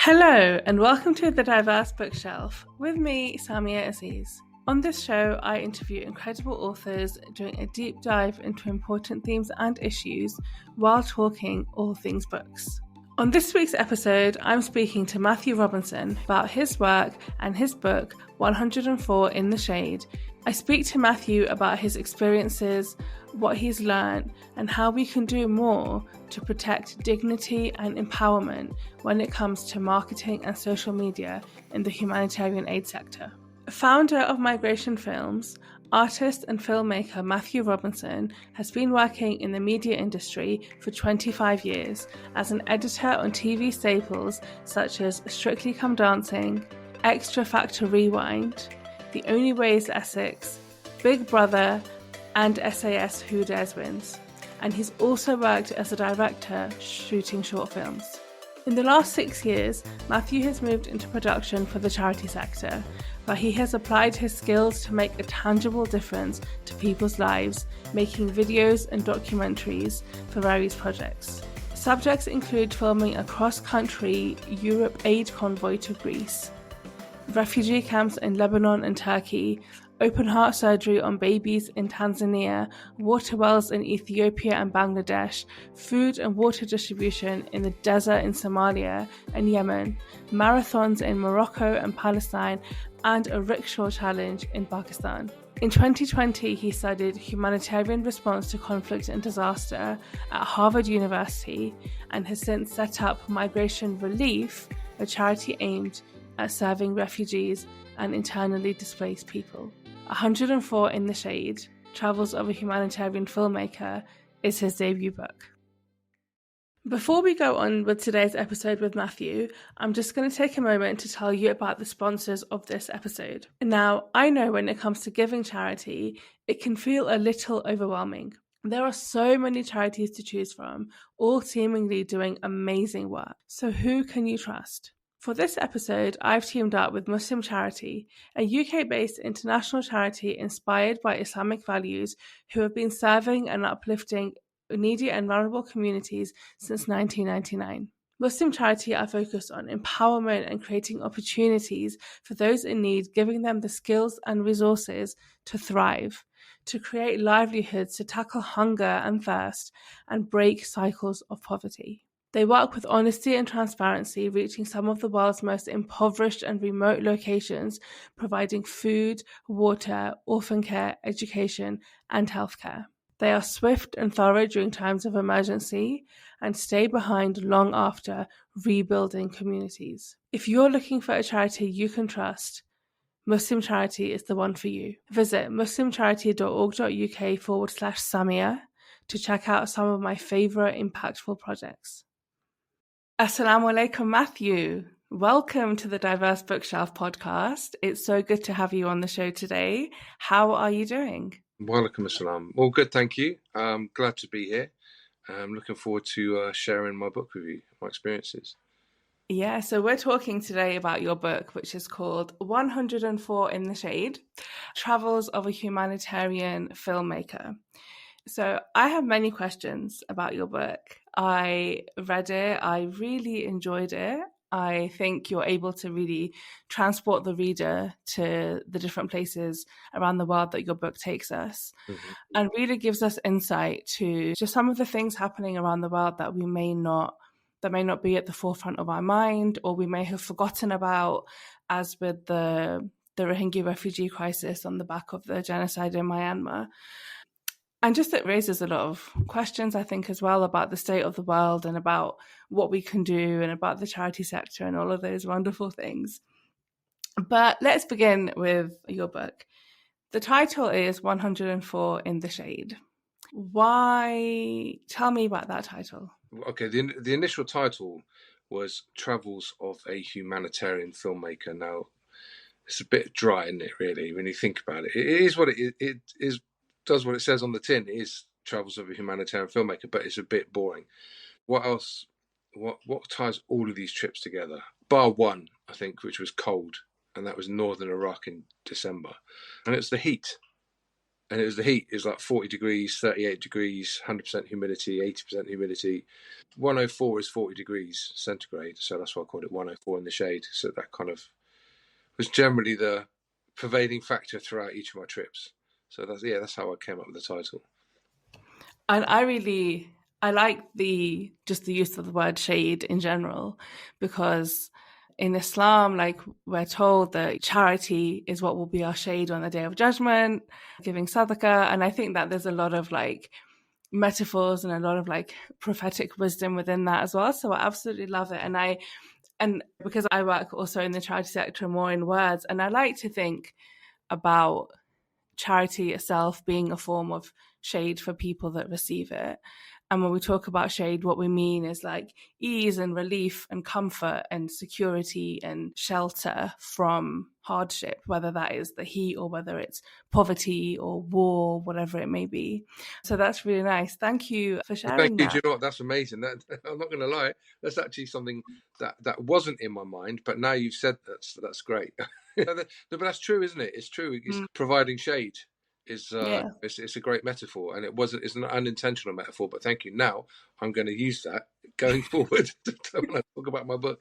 Hello and welcome to The Diverse Bookshelf with me, Samia Aziz. On this show, I interview incredible authors doing a deep dive into important themes and issues while talking all things books. On this week's episode, I'm speaking to Matthew Robinson about his work and his book, 104 in the Shade. I speak to Matthew about his experiences, what he's learned, and how we can do more to protect dignity and empowerment when it comes to marketing and social media in the humanitarian aid sector. Founder of Migration Films, artist and filmmaker Matthew Robinson has been working in the media industry for 25 years as an editor on TV staples such as Strictly Come Dancing, Xtra Factor Rewind, The Only Way is Essex, Big Brother, and SAS Who Dares Wins. And he's also worked as a director shooting short films. In the last 6 years, Matthew has moved into production for the charity sector, where he has applied his skills to make a tangible difference to people's lives, making videos and documentaries for various projects. Subjects include filming a cross-country Europe aid convoy to Greece, refugee camps in Lebanon and Turkey, open heart surgery on babies in Tanzania, water wells in Ethiopia and Bangladesh, food and water distribution in the desert in Somalia and Yemen, marathons in Morocco and Palestine, and a rickshaw challenge in Pakistan. In 2020, he studied humanitarian response to conflict and disaster at Harvard University and has since set up Migration Relief, a charity aimed at serving refugees and internally displaced people. 104 in the Shade, Travels of a Humanitarian Filmmaker, is his debut book. Before we go on with today's episode with Matthew, I'm just going to take a moment to tell you about the sponsors of this episode. Now, I know when it comes to giving charity, it can feel a little overwhelming. There are so many charities to choose from, all seemingly doing amazing work. So who can you trust? For this episode, I've teamed up with Muslim Charity, a UK-based international charity inspired by Islamic values who have been serving and uplifting needy and vulnerable communities since 1999. Muslim Charity are focused on empowerment and creating opportunities for those in need, giving them the skills and resources to thrive, to create livelihoods, to tackle hunger and thirst, and break cycles of poverty. They work with honesty and transparency, reaching some of the world's most impoverished and remote locations, providing food, water, orphan care, education, and healthcare. They are swift and thorough during times of emergency and stay behind long after, rebuilding communities. If you're looking for a charity you can trust, Muslim Charity is the one for you. Visit muslimcharity.org.uk/Samia to check out some of my favourite impactful projects. Assalamu alaikum, Matthew. Welcome to the Diverse Bookshelf podcast. It's so good to have you on the show today. How are you doing? Walaikum assalam. Well, good, thank you. I'm glad to be here. I'm looking forward to sharing my book with you, my experiences. Yeah, so we're talking today about your book, which is called 104 in the Shade, Travels of a Humanitarian Filmmaker. So I have many questions about your book. I read it. I really enjoyed it. I think you're able to really transport the reader to the different places around the world that your book takes us, and really gives us insight to just some of the things happening around the world that may not be at the forefront of our mind, or we may have forgotten about, as with the Rohingya refugee crisis on the back of the genocide in Myanmar. And just it raises a lot of questions, I think, as well about the state of the world and about what we can do and about the charity sector and all of those wonderful things. But let's begin with your book. The title is 104 in the Shade. Why? Tell me about that title. Okay, the initial title was Travels of a Humanitarian Filmmaker. Now, it's a bit dry, isn't it, really, when you think about it? It is what it is. Does what it says on the tin. It is Travels of a Humanitarian Filmmaker, but it's a bit boring. What else? What ties all of these trips together? Bar one, I think, which was cold, and that was northern Iraq in December, and it's the heat. and it was the heat. It was like 40 degrees, 38 degrees, 100% humidity, 80% humidity. 104 is 40 degrees centigrade, so that's why I called it 104 in the shade. So that kind of was generally the pervading factor throughout each of my trips. So that's how I came up with the title. And I like the use of the word shade in general, because in Islam, like, we're told that charity is what will be our shade on the day of judgment, giving sadaqah. And I think that there's a lot of like metaphors and a lot of like prophetic wisdom within that as well. So I absolutely love it. And because I work also in the charity sector more in words, and I like to think about charity itself being a form of shade for people that receive it. And when we talk about shade, what we mean is like ease and relief and comfort and security and shelter from hardship, whether that is the heat or whether it's poverty or war, whatever it may be. So that's really nice. Thank you for sharing Thank you. that. Do you know what? That's amazing. I'm not going to lie. That's actually something that wasn't in my mind, but now you've said that's great. But that's true, isn't it? It's true. It's providing shade is it's a great metaphor, and it's an unintentional metaphor. But thank you. Now I'm going to use that going forward when I talk about my book.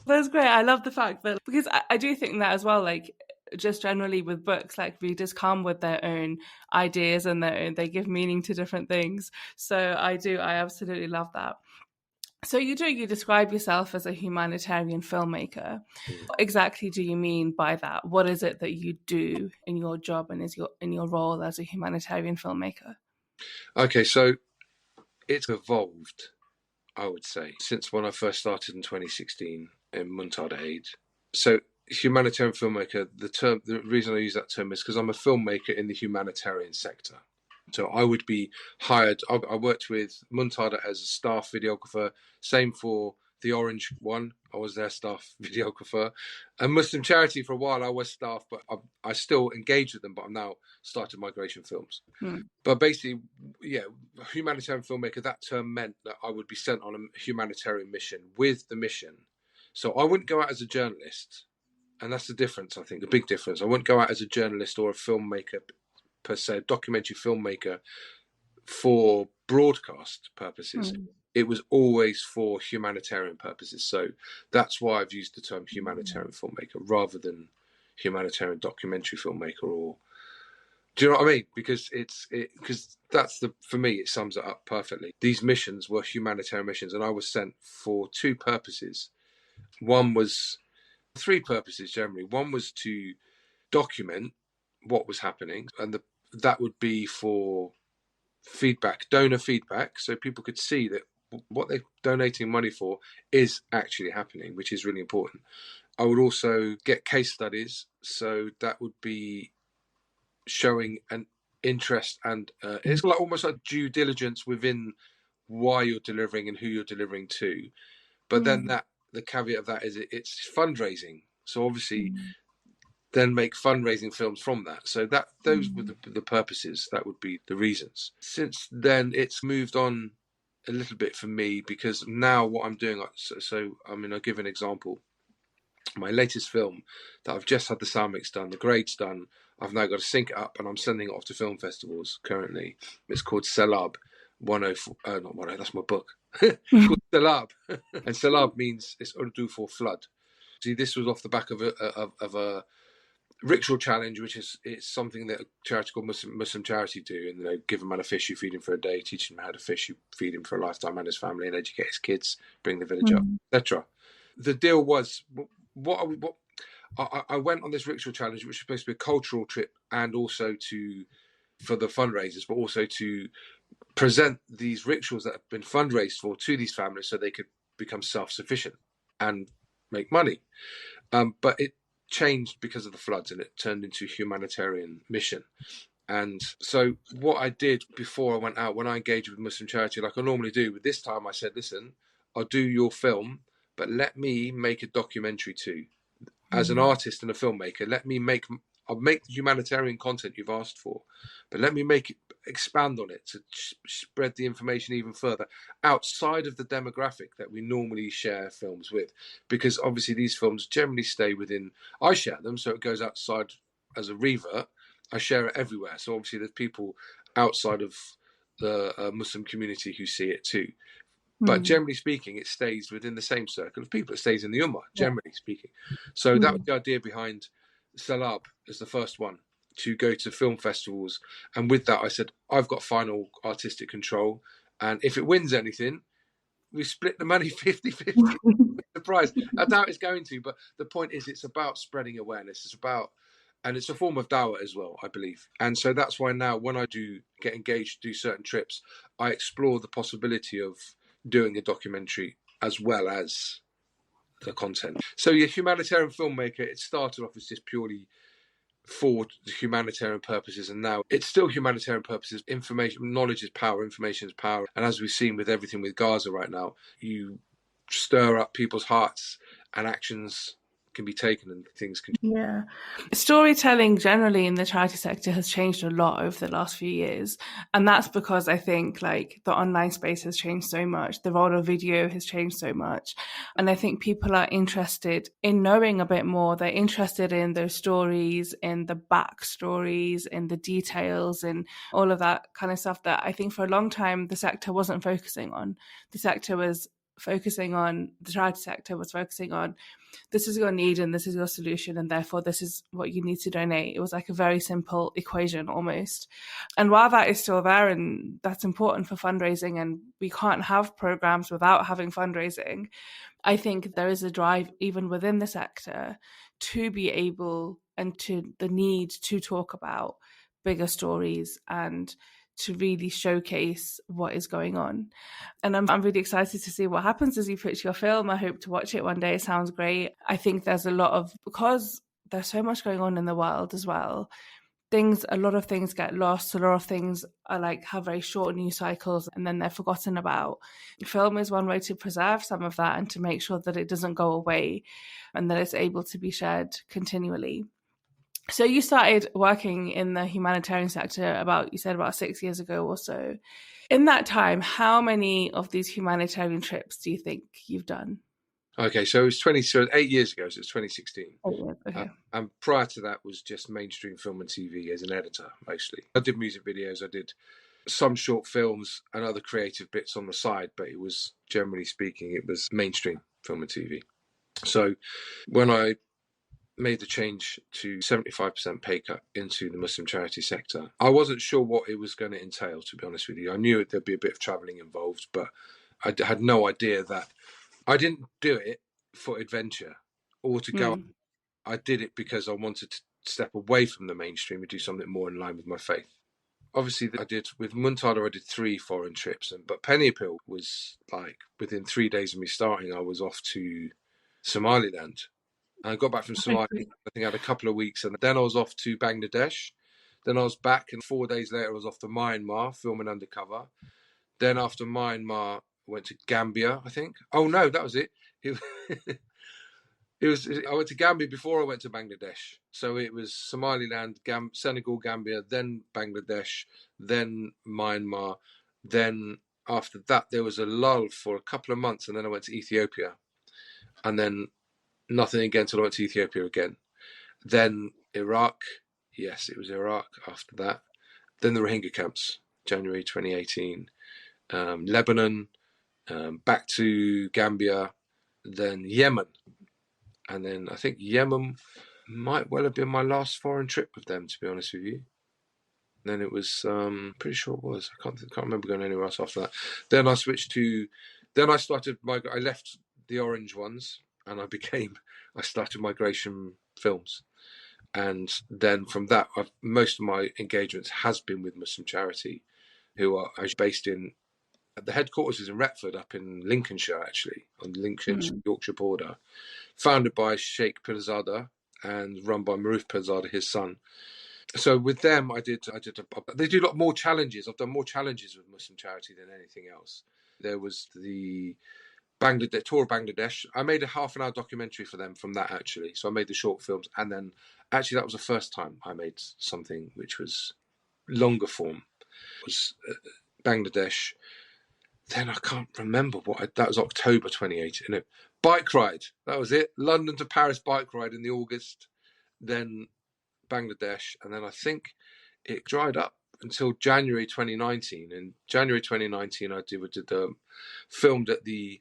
That's great. I love the fact that, because I do think that as well, like, just generally with books, like, readers come with their own ideas and they give meaning to different things. So I absolutely love that. So you describe yourself as a humanitarian filmmaker. What exactly do you mean by that? What is it that you do in your job and in your role as a humanitarian filmmaker? Okay, so it's evolved, I would say, since when I first started in 2016 in Muntada Aid. So humanitarian filmmaker, the reason I use that term is because I'm a filmmaker in the humanitarian sector. So I would be hired. I worked with Muntada as a staff videographer. Same for the Orange one. I was their staff videographer. And Muslim Charity, for a while, I was staff, but I still engage with them, but I'm now started Migration Films. But basically, humanitarian filmmaker, that term meant that I would be sent on a humanitarian mission with the mission. So I wouldn't go out as a journalist. And that's the difference, I think, the big difference. I wouldn't go out as a journalist or a filmmaker per se, documentary filmmaker for broadcast purposes. It was always for humanitarian purposes. So that's why I've used the term humanitarian filmmaker rather than humanitarian documentary filmmaker. Or do you know what I mean? Because for me, it sums it up perfectly. These missions were humanitarian missions, and I was sent for two purposes. Three purposes generally. One was to document what was happening, and that would be for donor feedback, so people could see that what they're donating money for is actually happening, which is really important. I would also get case studies, so that would be showing an interest, and it's like almost like due diligence within why you're delivering and who you're delivering to. But then the caveat of that is it's fundraising, so obviously then make fundraising films from that. So those were the purposes. That would be the reasons. Since then, it's moved on a little bit for me, because now what I'm doing, I'll give an example. My latest film that I've just had the sound mix done, the grades done, I've now got to sync it up, and I'm sending it off to film festivals currently. It's called Selab 104, not 104, that's my book. It's called Selab. And Selab means, it's Urdu for flood. See, this was off the back of a rickshaw challenge, which it's something that a charity called Muslim Charity do, and give a man a fish, you feed him for a day, teach him how to fish, you feed him for a lifetime, and his family, and educate his kids, bring the village up, etc. The deal was, I went on this rickshaw challenge, which was supposed to be a cultural trip, and also for the fundraisers, but also to present these rickshaws that have been fundraised for to these families so they could become self-sufficient and make money. But it changed because of the floods, and it turned into a humanitarian mission. And so what I did before I went out, when I engaged with Muslim Charity, like I normally do, but this time I said, listen, I'll do your film, but let me make a documentary too. As an artist and a filmmaker, I'll make the humanitarian content you've asked for, but let me expand on it to spread the information even further outside of the demographic that we normally share films with, because obviously these films generally stay within, I share them, so it goes outside as a revert. I share it everywhere. So obviously there's people outside of the Muslim community who see it too. But generally speaking, it stays within the same circle of people. It stays in the Ummah, generally speaking. So that was the idea behind Salab as the first one, to go to film festivals. And with that, I said, I've got final artistic control. And if it wins anything, we split the money 50-50. The prize. I doubt it's going to, but the point is it's about spreading awareness. It's about, and it's a form of dawah as well, I believe. And so that's why now when I do get engaged, do certain trips, I explore the possibility of doing a documentary as well as the content. So you're a humanitarian filmmaker. It started off as just purely for humanitarian purposes, and now it's still humanitarian purposes. Information, knowledge is power, information is power. And as we've seen with everything with Gaza right now, you stir up people's hearts and actions can be taken and things can. Yeah. Storytelling generally in the charity sector has changed a lot over the last few years. And that's because I think like the online space has changed so much. The role of video has changed so much. And I think people are interested in knowing a bit more. They're interested in those stories, in the backstories, in the details, and all of that kind of stuff that I think for a long time the sector wasn't focusing on. The charity sector was focusing on this is your need and this is your solution, and therefore this is what you need to donate. It was like a very simple equation almost. And while that is still there and that's important for fundraising, and we can't have programs without having fundraising, I think there is a drive even within the sector to be able and to the need to talk about bigger stories and to really showcase what is going on. And I'm really excited to see what happens as you pitch your film. I hope to watch it one day. It sounds great. I think there's a lot of, because there's so much going on in the world as well, a lot of things get lost. A lot of things are like have very short news cycles and then they're forgotten about. Film is one way to preserve some of that and to make sure that it doesn't go away and that it's able to be shared continually. So you started working in the humanitarian sector about 6 years ago or so. In that time, how many of these humanitarian trips do you think you've done? Okay, so it was 8 years ago, so it's 2016. Okay. And prior to that was just mainstream film and TV as an editor, mostly. I did music videos, I did some short films and other creative bits on the side, but it was, generally speaking, it was mainstream film and TV. So when I made the change to 75% pay cut into the Muslim charity sector, I wasn't sure what it was going to entail, to be honest with you. I knew there'd be a bit of travelling involved, but I had no idea that I didn't do it for adventure or to go. I did it because I wanted to step away from the mainstream and do something more in line with my faith. Obviously, I did with Muntada, I did 3 foreign trips, but Pennyapil was like within 3 days of me starting, I was off to Somaliland. I got back from Somalia, I think I had a couple of weeks, and then I was off to Bangladesh. Then I was back, and 4 days later I was off to Myanmar, filming undercover. Then after Myanmar, I went to Gambia, I think. Oh no, that was it. I went to Gambia before I went to Bangladesh. So it was Somaliland, Senegal, Gambia, then Bangladesh, then Myanmar. Then after that, there was a lull for a couple of months, and then I went to Ethiopia. And then nothing again until I went to Ethiopia again. Then Iraq. Yes, it was Iraq after that. Then the Rohingya camps, January 2018. Lebanon, back to Gambia, then Yemen. And then I think Yemen might well have been my last foreign trip with them, to be honest with you. Then it was, pretty sure it was. I can't remember going anywhere else after that. Then I switched to, I left the orange ones and I started migration films. And then from that, most of my engagements has been with Muslim charity, who are based in, the headquarters is in Retford, up in Lincolnshire, actually, on the Lincolnshire-Yorkshire border, founded by Sheikh Pirzada and run by Maruf Pirzada, his son. So with them, they do a lot more challenges. I've done more challenges with Muslim charity than anything else. There was the Bangladesh tour of Bangladesh. I made a half-an-hour documentary for them from that, actually. So I made the short films, and then actually that was the first time I made something which was longer form. It was Bangladesh. Then I can't remember that was October 2018. Bike ride, that was it. London to Paris bike ride in the August. Then Bangladesh, and then I think it dried up until January 2019. In January 2019, I filmed at the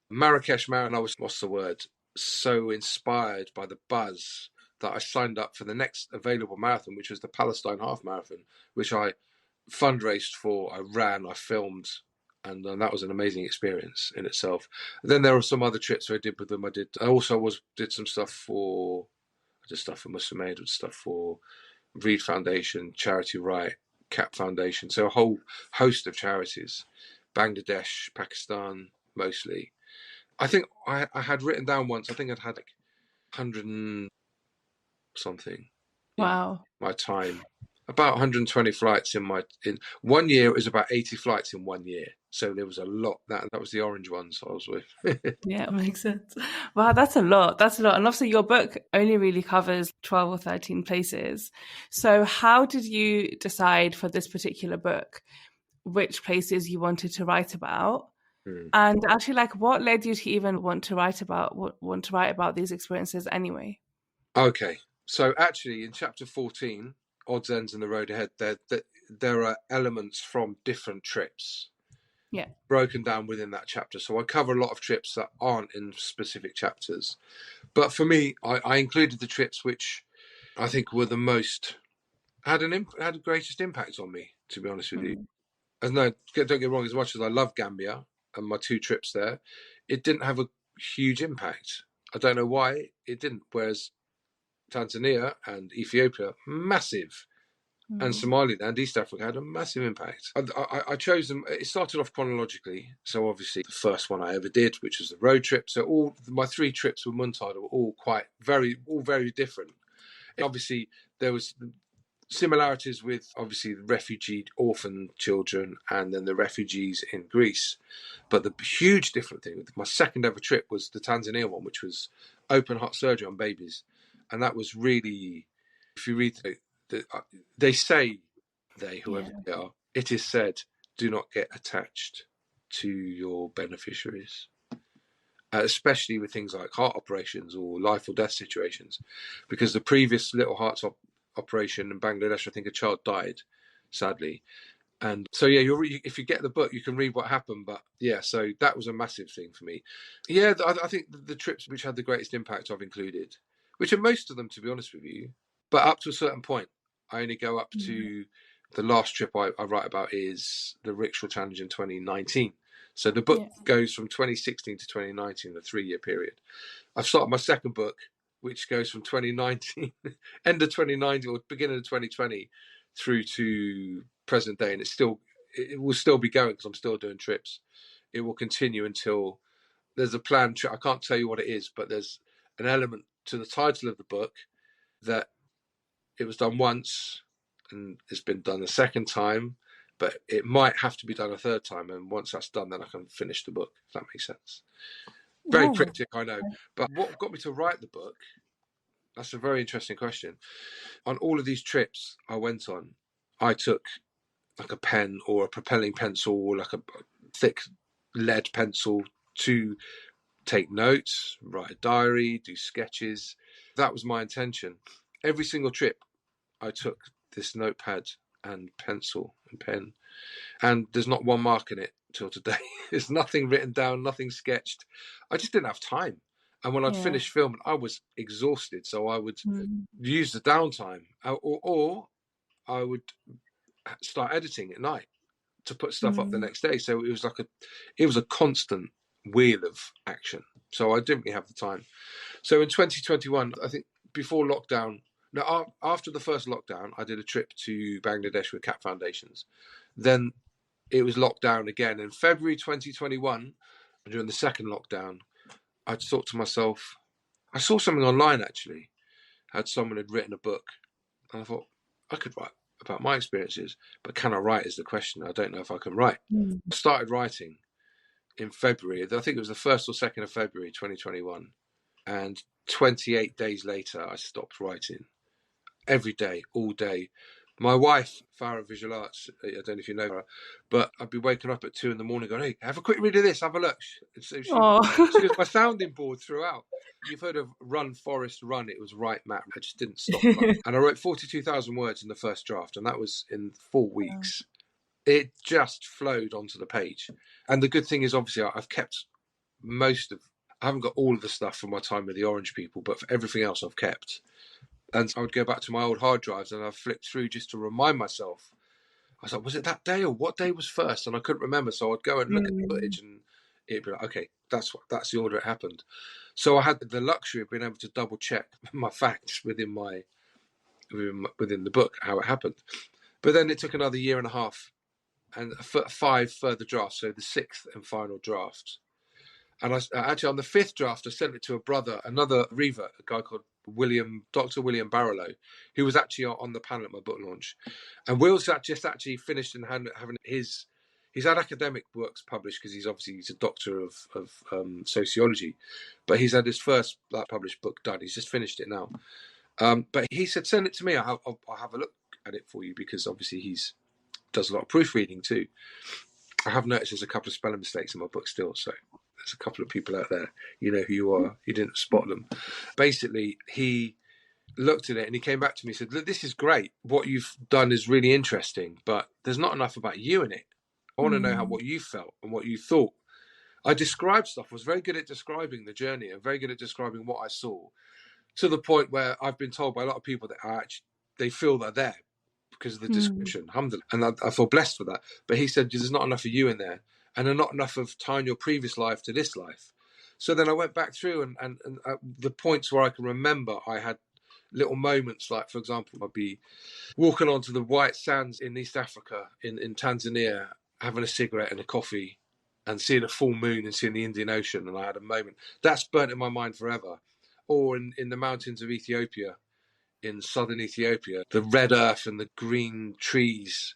Marrakesh Marathon. I was, what's the word, so inspired by the buzz that I signed up for the next available marathon, which was the Palestine Half Marathon, which I fundraised for, I ran, I filmed, and that was an amazing experience in itself. And then there were some other trips I did with them. I also did some stuff for, I did stuff for Muslim Aid, stuff for Reed Foundation, Charity Right, CAP Foundation, so a whole host of charities, Bangladesh, Pakistan, mostly. I think I had written down once, I think I'd had like 100 and something. Wow. My time. About 120 flights in 1 year. It was about 80 flights in 1 year. So there was a lot. That was the orange ones I was with. Yeah, it makes sense. Wow, that's a lot. That's a lot. And obviously your book only really covers 12 or 13 places. So how did you decide for this particular book which places you wanted to write about? And actually, like, what led you to even want to write about these experiences anyway? Okay. So actually in chapter 14, Odds, Ends and the Road Ahead, there are elements from different trips. Yeah. Broken down within that chapter. So I cover a lot of trips that aren't in specific chapters. But for me, I included the trips which I think were the most, had the greatest impact on me, to be honest with you. And no, don't get me wrong, as much as I love Gambia and my 2 trips there, it didn't have a huge impact. I don't know why it didn't. Whereas Tanzania and Ethiopia, massive. And Somalia and East Africa had a massive impact. I chose them. It started off chronologically. So obviously the first one I ever did, which was the road trip. So all my 3 trips with Muntada were all very different. And obviously there was similarities with obviously the refugee orphan children and then the refugees in Greece. But the huge different thing with my second ever trip was the Tanzania one, which was open heart surgery on babies. And that was really, if you read they say, whoever they are, it is said, do not get attached to your beneficiaries, especially with things like heart operations or life or death situations, because the previous little heart operation in Bangladesh, I think a child died, sadly. And so, yeah, if you get the book, you can read what happened. But yeah, so that was a massive thing for me. Yeah, I think the trips which had the greatest impact I've included, which are most of them, to be honest with you, but up to a certain point. I only go up to the last trip I write about is the Rickshaw Challenge in 2019. So the book goes from 2016 to 2019, a 3-year period. I've started my second book, which goes from 2019, end of 2019 or beginning of 2020 through to present day. And it will still be going because I'm still doing trips. It will continue until there's a planned trip. I can't tell you what it is, but there's an element to the title of the book that it was done once and it's been done a second time, but it might have to be done a third time. And once that's done, then I can finish the book, if that makes sense. Very cryptic, I know. But what got me to write the book, that's a very interesting question. On all of these trips I went on, I took like a pen or a propelling pencil or like a thick lead pencil to take notes, write a diary, do sketches. That was my intention. Every single trip, I took this notepad and pencil and pen, and there's not one mark in it till today. There's nothing written down, nothing sketched. I just didn't have time. And when I'd finished filming, I was exhausted. So I would use the downtime or I would start editing at night to put stuff up the next day. So it was a constant wheel of action. So I didn't really have the time. So in 2021, I think before lockdown, no, after the first lockdown, I did a trip to Bangladesh with CAP Foundations. Then it was locked down again. In February 2021, during the second lockdown, I thought to myself, I saw something online actually. Someone had written a book. And I thought, I could write about my experiences, but can I write is the question. I don't know if I can write. I started writing in February. I think it was the 1st or 2nd of February 2021. And 28 days later, I stopped writing. Every day, all day. My wife, Farah Visual Arts, I don't know if you know her, but I'd be waking up at 2 a.m. going, hey, have a quick read of this, have a look. So she was my sounding board throughout. You've heard of Run, Forest, Run. It was right, Matt. I just didn't stop running. And I wrote 42,000 words in the first draft, and that was in 4 weeks. It just flowed onto the page. And the good thing is, obviously, I've kept I haven't got all of the stuff from my time with the Orange people, but for everything else I've kept. And I would go back to my old hard drives and I'd flip through just to remind myself. I was like, was it that day or what day was first? And I couldn't remember. So I'd go and look at the footage and it'd be like, okay, that's the order it happened. So I had the luxury of being able to double check my facts within the book, how it happened. But then it took another year and a half and 5 further drafts. So the 6th and final draft. And I actually, on the 5th draft, I sent it to a brother, another reaver, a guy called Dr. William Barlow, who was actually on the panel at my book launch. And Will's just actually finished and having he's had academic works published because he's a doctor of sociology, but he's had his first published book done. He's just finished it now. But he said, send it to me. I'll have a look at it for you because obviously does a lot of proofreading too. I have noticed there's a couple of spelling mistakes in my book still, so there's a couple of people out there, you know who you are, you didn't spot them. Basically, he looked at it and he came back to me and said, look, this is great. What you've done is really interesting, but there's not enough about you in it. I want to know what you felt and what you thought. I described stuff, I was very good at describing the journey and very good at describing what I saw, to the point where I've been told by a lot of people that they feel they're there because of the description. And I feel blessed for that. But he said, there's not enough of you in there. And there's not enough of tying your previous life to this life. So then I went back through and the points where I can remember, I had little moments, like, for example, I'd be walking onto the white sands in East Africa, in Tanzania, having a cigarette and a coffee and seeing a full moon and seeing the Indian Ocean. And I had a moment. That's burnt in my mind forever. Or in the mountains of Ethiopia, in southern Ethiopia, the red earth and the green trees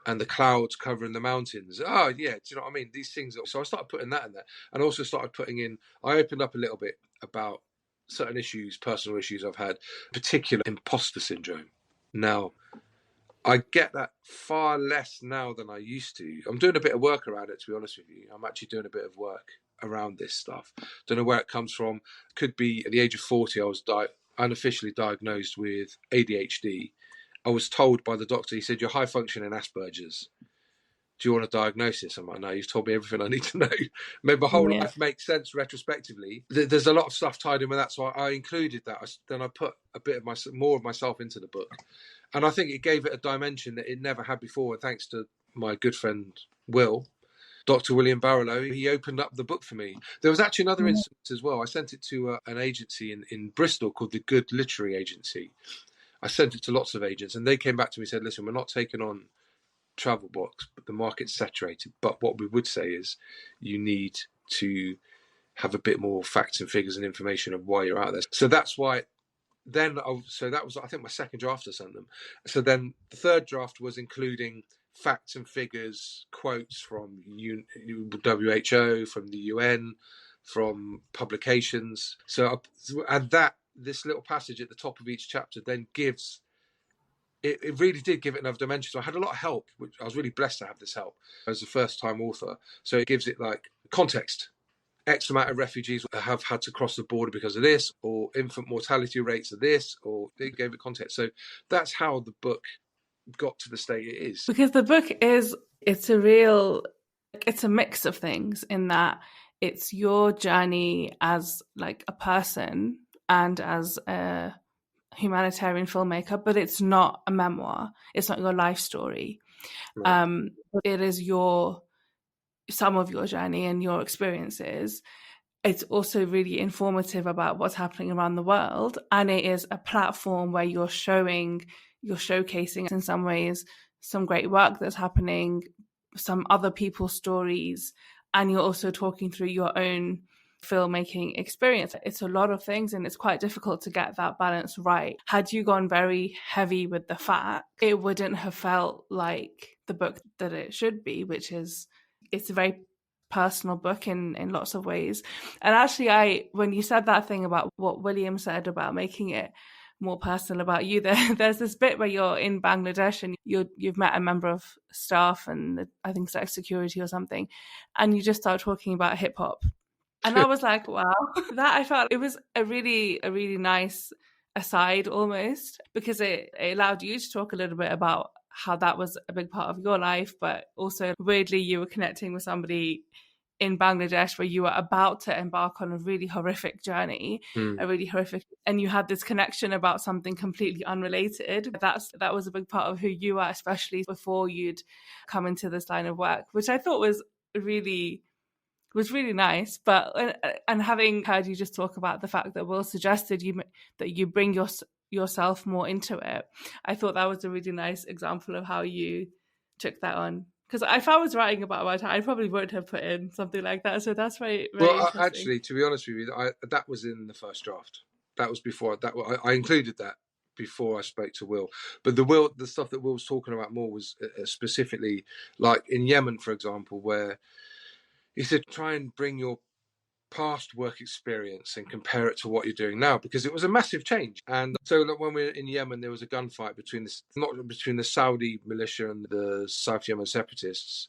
and the clouds covering the mountains. Oh, yeah, do you know what I mean? These things. So I started putting that in there. And also started putting in, I opened up a little bit about certain issues, personal issues I've had, particular imposter syndrome. Now, I get that far less now than I used to. I'm doing a bit of work around it, to be honest with you. I'm actually doing a bit of work around this stuff. Don't know where it comes from. Could be at the age of 40, I was unofficially diagnosed with ADHD. I was told by the doctor, he said, you're high functioning Asperger's. Do you want a diagnosis? I'm like, no, you've told me everything I need to know. Made my whole life make sense retrospectively. There's a lot of stuff tied in with that, so I included that. Then I put a bit of more of myself into the book. And I think it gave it a dimension that it never had before. And thanks to my good friend, Dr. William Barlow, he opened up the book for me. There was actually another instance as well. I sent it to an agency in Bristol called the Good Literary Agency. I sent it to lots of agents and they came back to me and said, listen, we're not taking on travel books, but the market's saturated. But what we would say is you need to have a bit more facts and figures and information of why you're out there. So that's why that was, I think, my second draft I sent them. So then the third draft was including facts and figures, quotes from WHO, from the UN, from publications. So this little passage at the top of each chapter then gives, it really did give it enough dimension. So I had a lot of help, which I was really blessed to have this help as a first-time author. So it gives it like context. X amount of refugees have had to cross the border because of this, or infant mortality rates are this, or they gave it context. So that's how the book got to the state it is. Because the book it's a mix of things in that it's your journey as like a person and as a humanitarian filmmaker, but it's not a memoir. It's not your life story. Right. It is some of your journey and your experiences. It's also really informative about what's happening around the world. And it is a platform where you're showcasing in some ways some great work that's happening, some other people's stories, and you're also talking through your own filmmaking experience. It's a lot of things and it's quite difficult to get that balance right. Had you gone very heavy with the fact, it wouldn't have felt like the book that it should be, which is, it's a very personal book in lots of ways. And actually, when you said that thing about what William said about making it more personal about you, there's this bit where you're in Bangladesh and you've met a member of staff and I think it's like security or something, and you just start talking about hip hop. And I was like, wow, that I felt it was a really nice aside almost, because it allowed you to talk a little bit about how that was a big part of your life, but also weirdly you were connecting with somebody in Bangladesh where you were about to embark on a really horrific journey, and you had this connection about something completely unrelated. That was a big part of who you are, especially before you'd come into this line of work, which I thought was really nice. But and having heard you just talk about the fact that Will suggested that you bring yourself more into it, I thought that was a really nice example of how you took that on. Because if I was writing about my time, I probably would have put in something like that. So that's very interesting. Actually, to be honest with you, that was in the first draft. That was before that. I included that before I spoke to Will. But the stuff that Will was talking about more was specifically like in Yemen, for example, where he said try and bring your past work experience and compare it to what you're doing now, because it was a massive change. And so when we were in Yemen, there was a gunfight between the Saudi militia and the South Yemen separatists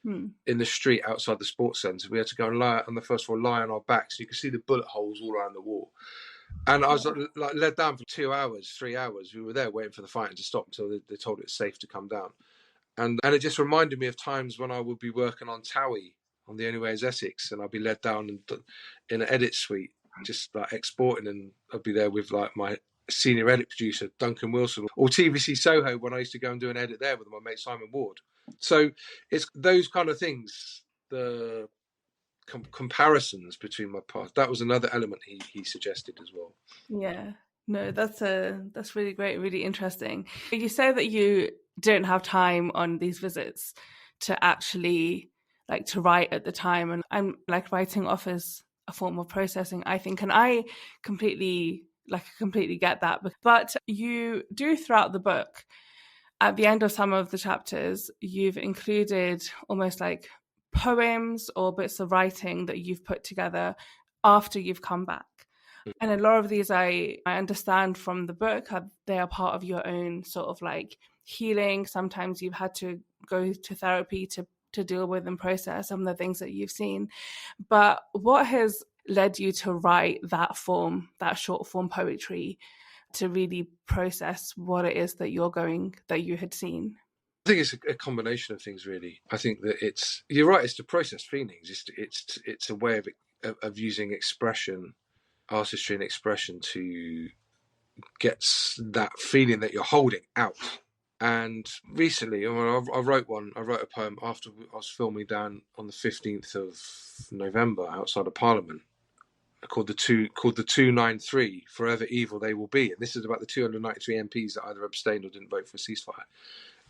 in the street outside the sports centre. We had to go and lie on the first floor, lie on our backs. You could see the bullet holes all around the wall. And I was like led down for 2 hours, 3 hours. We were there waiting for the fighting to stop until they told it was safe to come down. And it just reminded me of times when I would be working on Towie on The Only Way is Essex, and I'd be led down in an edit suite, just like exporting, and I'd be there with like my senior edit producer, Duncan Wilson, or TVC Soho when I used to go and do an edit there with my mate Simon Ward. So it's those kind of things, the comparisons between my past. That was another element he suggested as well. Yeah. No, that's really great, really interesting. You say that you didn't have time on these visits to actually like to write at the time, and I'm like writing offers a form of processing, I think, and I completely get that. But you do throughout the book, at the end of some of the chapters, you've included almost like poems or bits of writing that you've put together after you've come back. And a lot of these I understand from the book, they are part of your own sort of like healing. Sometimes you've had to go to therapy to deal with and process some of the things that you've seen. But what has led you to write that short form poetry, to really process what it is that you had seen? I think it's a combination of things, really. I think that you're right, it's to process feelings. It's a way of using expression, artistry and expression, to get that feeling that you're holding out. And recently, I wrote a poem after I was filming down on the 15th of November outside of Parliament, called the 293, Forever Evil They Will Be. And this is about the 293 MPs that either abstained or didn't vote for a ceasefire.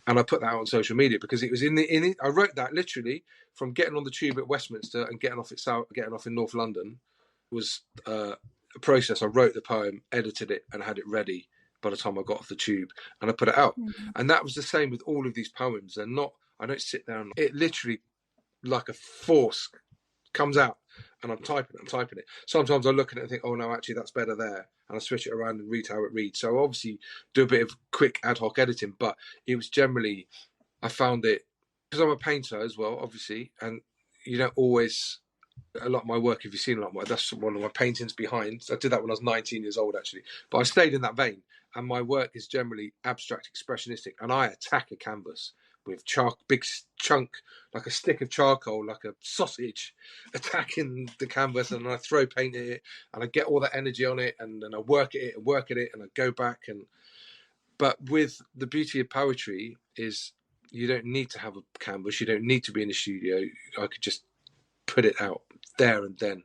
And I put that out on social media because it was I wrote that literally from getting on the tube at Westminster and getting off in North London. It was a process. I wrote the poem, edited it, and had it ready by the time I got off the tube, and I put it out. And that was the same with all of these poems. I don't sit there and it literally, like a force, comes out, and I'm typing it. Sometimes I look at it and think, oh no, actually that's better there, and I switch it around and read how it reads. So I obviously do a bit of quick ad hoc editing, but it was generally, I found it, because I'm a painter as well, obviously, and you don't always, a lot of my work, if you've seen a lot of my, that's one of my paintings behind. I did that when I was 19 years old, actually, but I stayed in that vein, and my work is generally abstract expressionistic, and I attack a canvas with big chunk, like a stick of charcoal, like a sausage, attacking the canvas, and I throw paint at it, and I get all that energy on it, and then I work at it, and I go back. But with the beauty of poetry is you don't need to have a canvas, you don't need to be in a studio. I could just put it out there and then,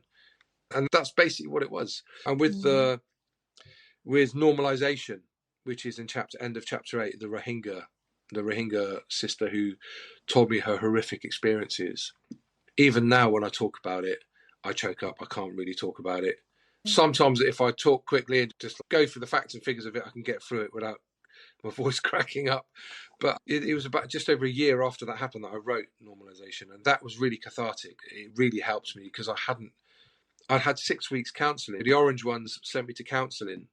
and that's basically what it was. And with normalization, which is in end of chapter 8, the Rohingya sister who told me her horrific experiences. Even now, when I talk about it, I choke up. I can't really talk about it. Sometimes if I talk quickly and just go through the facts and figures of it, I can get through it without my voice cracking up. But it was about just over a year after that happened that I wrote Normalization, and that was really cathartic. It really helped me because I'd had 6 weeks counselling. The Orange ones sent me to counselling,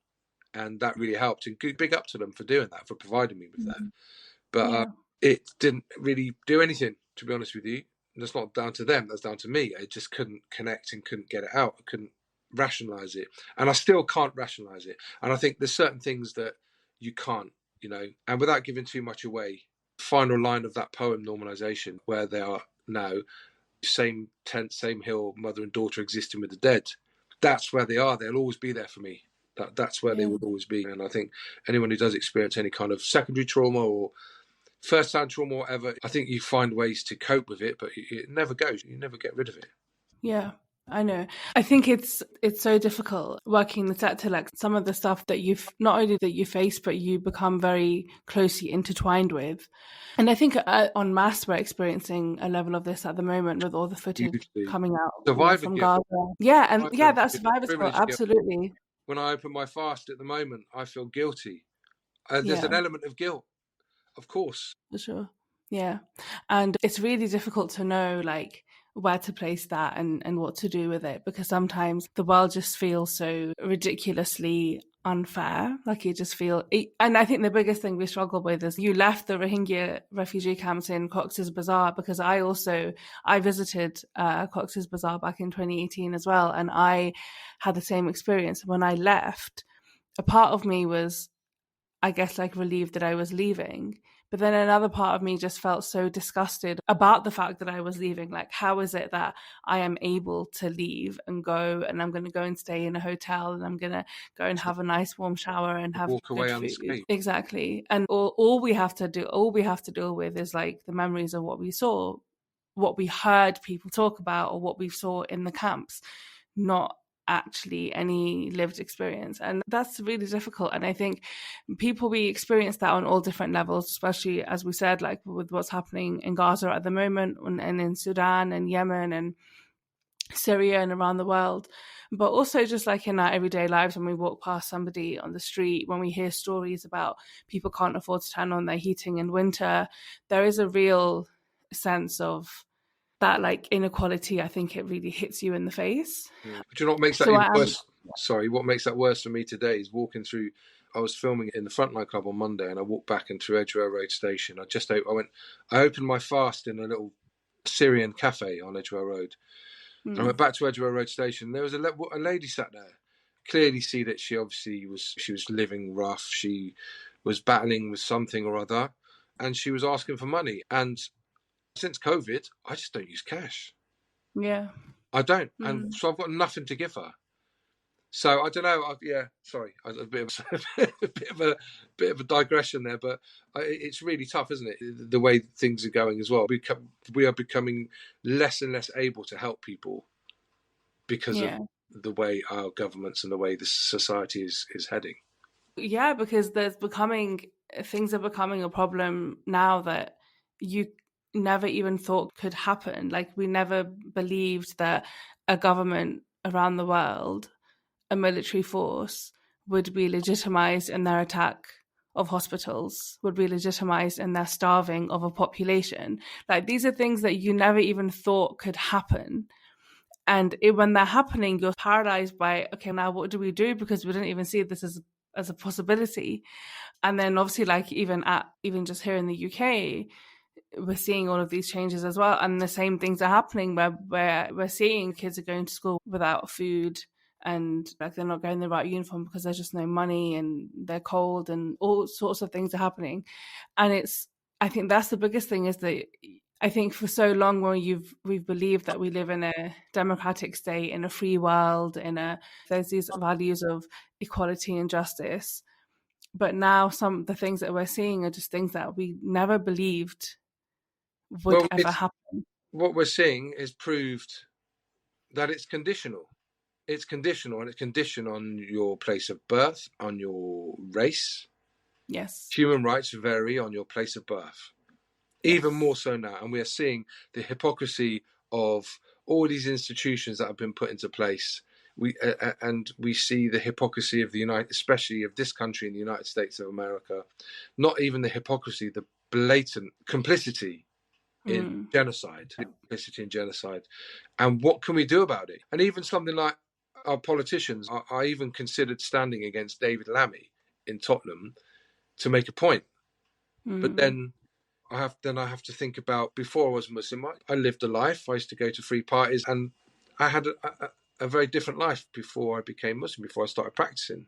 and that really helped. And big up to them for doing that, for providing me with that. But it didn't really do anything, to be honest with you. that's not down to them, that's down to me. I just couldn't connect and couldn't get it out. I couldn't rationalize it. And I still can't rationalize it. And I think there's certain things that you can't, and without giving too much away, final line of that poem, Normalization, where they are now, same tent, same hill, mother and daughter existing with the dead. That's where they are. They'll always be there for me. That's where they will always be. And I think anyone who does experience any kind of secondary trauma or first-hand trauma or whatever, I think you find ways to cope with it, but it never goes. You never get rid of it. Yeah, I know. I think it's so difficult working the sector, like some of the stuff that you've not only that you face, but you become very closely intertwined with. And I think en masse we're experiencing a level of this at the moment with all the footage coming out from Gaza. Yeah, and that's survivor's guilt, absolutely. When I open my fast at the moment, I feel guilty. There's an element of guilt, of course. For sure. Yeah. And it's really difficult to know, like, where to place that and what to do with it, because sometimes the world just feels so ridiculously unfair. Like you just feel, and I think the biggest thing we struggle with is you left the Rohingya refugee camps in Cox's Bazar, because I visited Cox's Bazar back in 2018 as well, and I had the same experience. When I left, a part of me was, I guess, like relieved that I was leaving. But then another part of me just felt so disgusted about the fact that I was leaving. Like, how is it that I am able to leave and go, and I'm going to go and stay in a hotel, and I'm going to go and have a nice warm shower and have walk away good food. Exactly. And all we have to deal with is like the memories of what we saw, what we heard people talk about, or what we saw in the camps, not actually any lived experience. And that's really difficult. And I think we experience that on all different levels, especially, as we said, like with what's happening in Gaza at the moment, and in Sudan and Yemen and Syria and around the world. But also just like in our everyday lives, when we walk past somebody on the street, when we hear stories about people can't afford to turn on their heating in winter, there is a real sense of that, like, inequality. I think it really hits you in the face. But you know what makes that even worse? Sorry, what makes that worse for me today is walking through. I was filming in the Frontline Club on Monday, and I walked back into Edgware Road Station. I opened my fast in a little Syrian cafe on Edgware Road. I went back to Edgware Road Station. There was a lady sat there. Clearly see that she was living rough. She was battling with something or other, and she was asking for money. And since COVID, I just don't use cash. Yeah. I don't. And so I've got nothing to give her. So I don't know. Sorry. A bit of a digression there, but it's really tough, isn't it? The way things are going as well. We are becoming less and less able to help people because of the way our governments and the way the society is heading. Yeah, because things are becoming a problem now that you never even thought could happen. Like, we never believed that a government around the world, a military force, would be legitimized in their attack of hospitals, would be legitimized in their starving of a population. Like, these are things that you never even thought could happen. And when they're happening, you're paralyzed by, okay, now what do we do? Because we didn't even see this as a possibility. And then obviously, like, even just here in the UK, we're seeing all of these changes as well, and the same things are happening where we're seeing kids are going to school without food, and like they're not getting the right uniform because there's just no money, and they're cold, and all sorts of things are happening. And I think that's the biggest thing, is that I think for so long we've believed that we live in a democratic state, in a free world, there's these values of equality and justice. But now the things that we're seeing are just things that we never believed would ever happen. What we're seeing is proved that it's conditional. It's conditional, and it's conditioned on your place of birth, on your race. Yes. Human rights vary on your place of birth. Yes. Even more so now. And we are seeing the hypocrisy of all these institutions that have been put into place. We see the hypocrisy of especially of this country in the United States of America. Not even the hypocrisy, the blatant complicity in genocide, complicity in genocide. And what can we do about it? And even something like our politicians, I even considered standing against David Lammy in Tottenham to make a point. But then I have to think about, before I was Muslim, I lived a life. I used to go to free parties, and I had a very different life before I became Muslim, before I started practicing.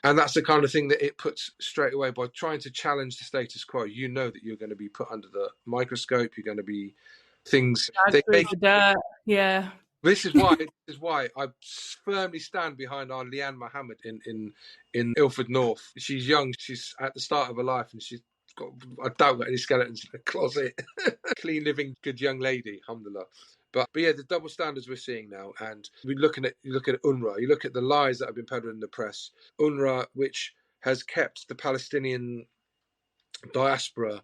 And that's the kind of thing that it puts straight away. By trying to challenge the status quo, you know that you're going to be put under the microscope. You're going to be things. Yeah. This is why I firmly stand behind our Leanne Mohammed in Ilford North. She's young. She's at the start of her life, and she's got, I doubt, got any skeletons in the closet. Clean living, good young lady, alhamdulillah. But yeah, the double standards we're seeing now, and you look at UNRWA, you look at the lies that have been peddled in the press. UNRWA, which has kept the Palestinian diaspora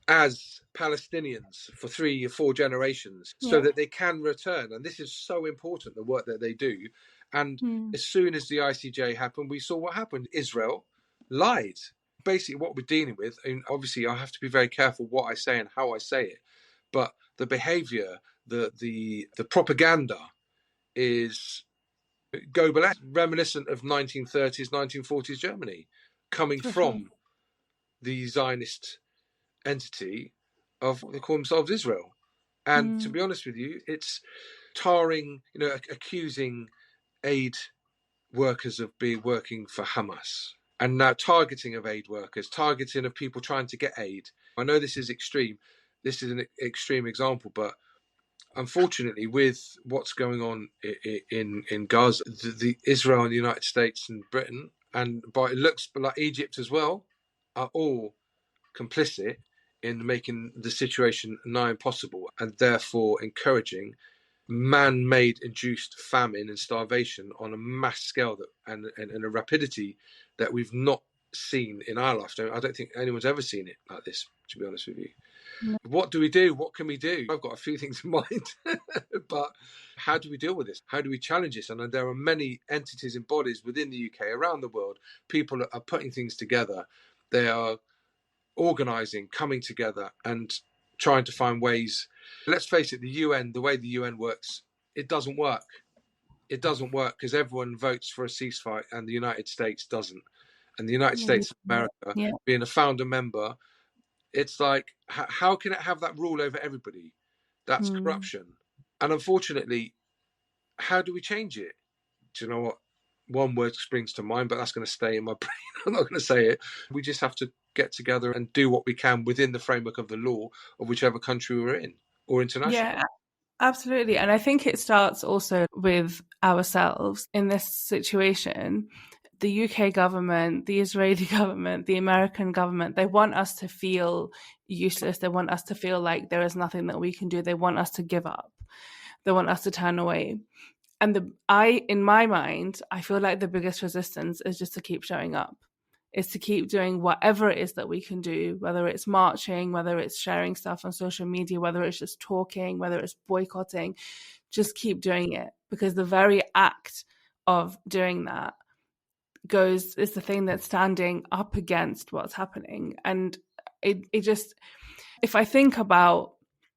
as Palestinians for 3 or 4 generations, so that they can return. And this is so important, the work that they do. And as soon as the ICJ happened, we saw what happened. Israel lied. Basically, what we're dealing with, and obviously I have to be very careful what I say and how I say it, but the behavior, the propaganda is global, reminiscent of 1930s, 1940s Germany, coming from the Zionist entity of what they call themselves Israel. And to be honest with you, it's tarring, accusing aid workers of working for Hamas, and now targeting of aid workers, targeting of people trying to get aid. I know this is extreme. This is an extreme example, but unfortunately, with what's going on in Gaza, the Israel and the United States and Britain, and by it looks like Egypt as well, are all complicit in making the situation nigh impossible, and therefore encouraging man-made induced famine and starvation on a mass scale and a rapidity that we've not seen in our lifetime. I don't think anyone's ever seen it like this, to be honest with you. No. What do we do? What can we do? I've got a few things in mind, but how do we deal with this? How do we challenge this? And there are many entities and bodies within the UK, around the world. People are putting things together. They are organising, coming together and trying to find ways. Let's face it, the UN, the way the UN works, it doesn't work. It doesn't work because everyone votes for a ceasefire and the United States doesn't. And the United States of America, being a founder member, it's like, how can it have that rule over everybody? That's corruption. And unfortunately, how do we change it? Do you know what? One word springs to mind, but that's going to stay in my brain. I'm not going to say it. We just have to get together and do what we can within the framework of the law of whichever country we're in, or international. Yeah, absolutely. And I think it starts also with ourselves in this situation. The UK government, the Israeli government, the American government, they want us to feel useless. They want us to feel like there is nothing that we can do. They want us to give up. They want us to turn away. And in my mind, I feel like the biggest resistance is just to keep showing up. Is to keep doing whatever it is that we can do, whether it's marching, whether it's sharing stuff on social media, whether it's just talking, whether it's boycotting, just keep doing it. Because the very act of doing that is the thing that's standing up against what's happening. And it just, if I think about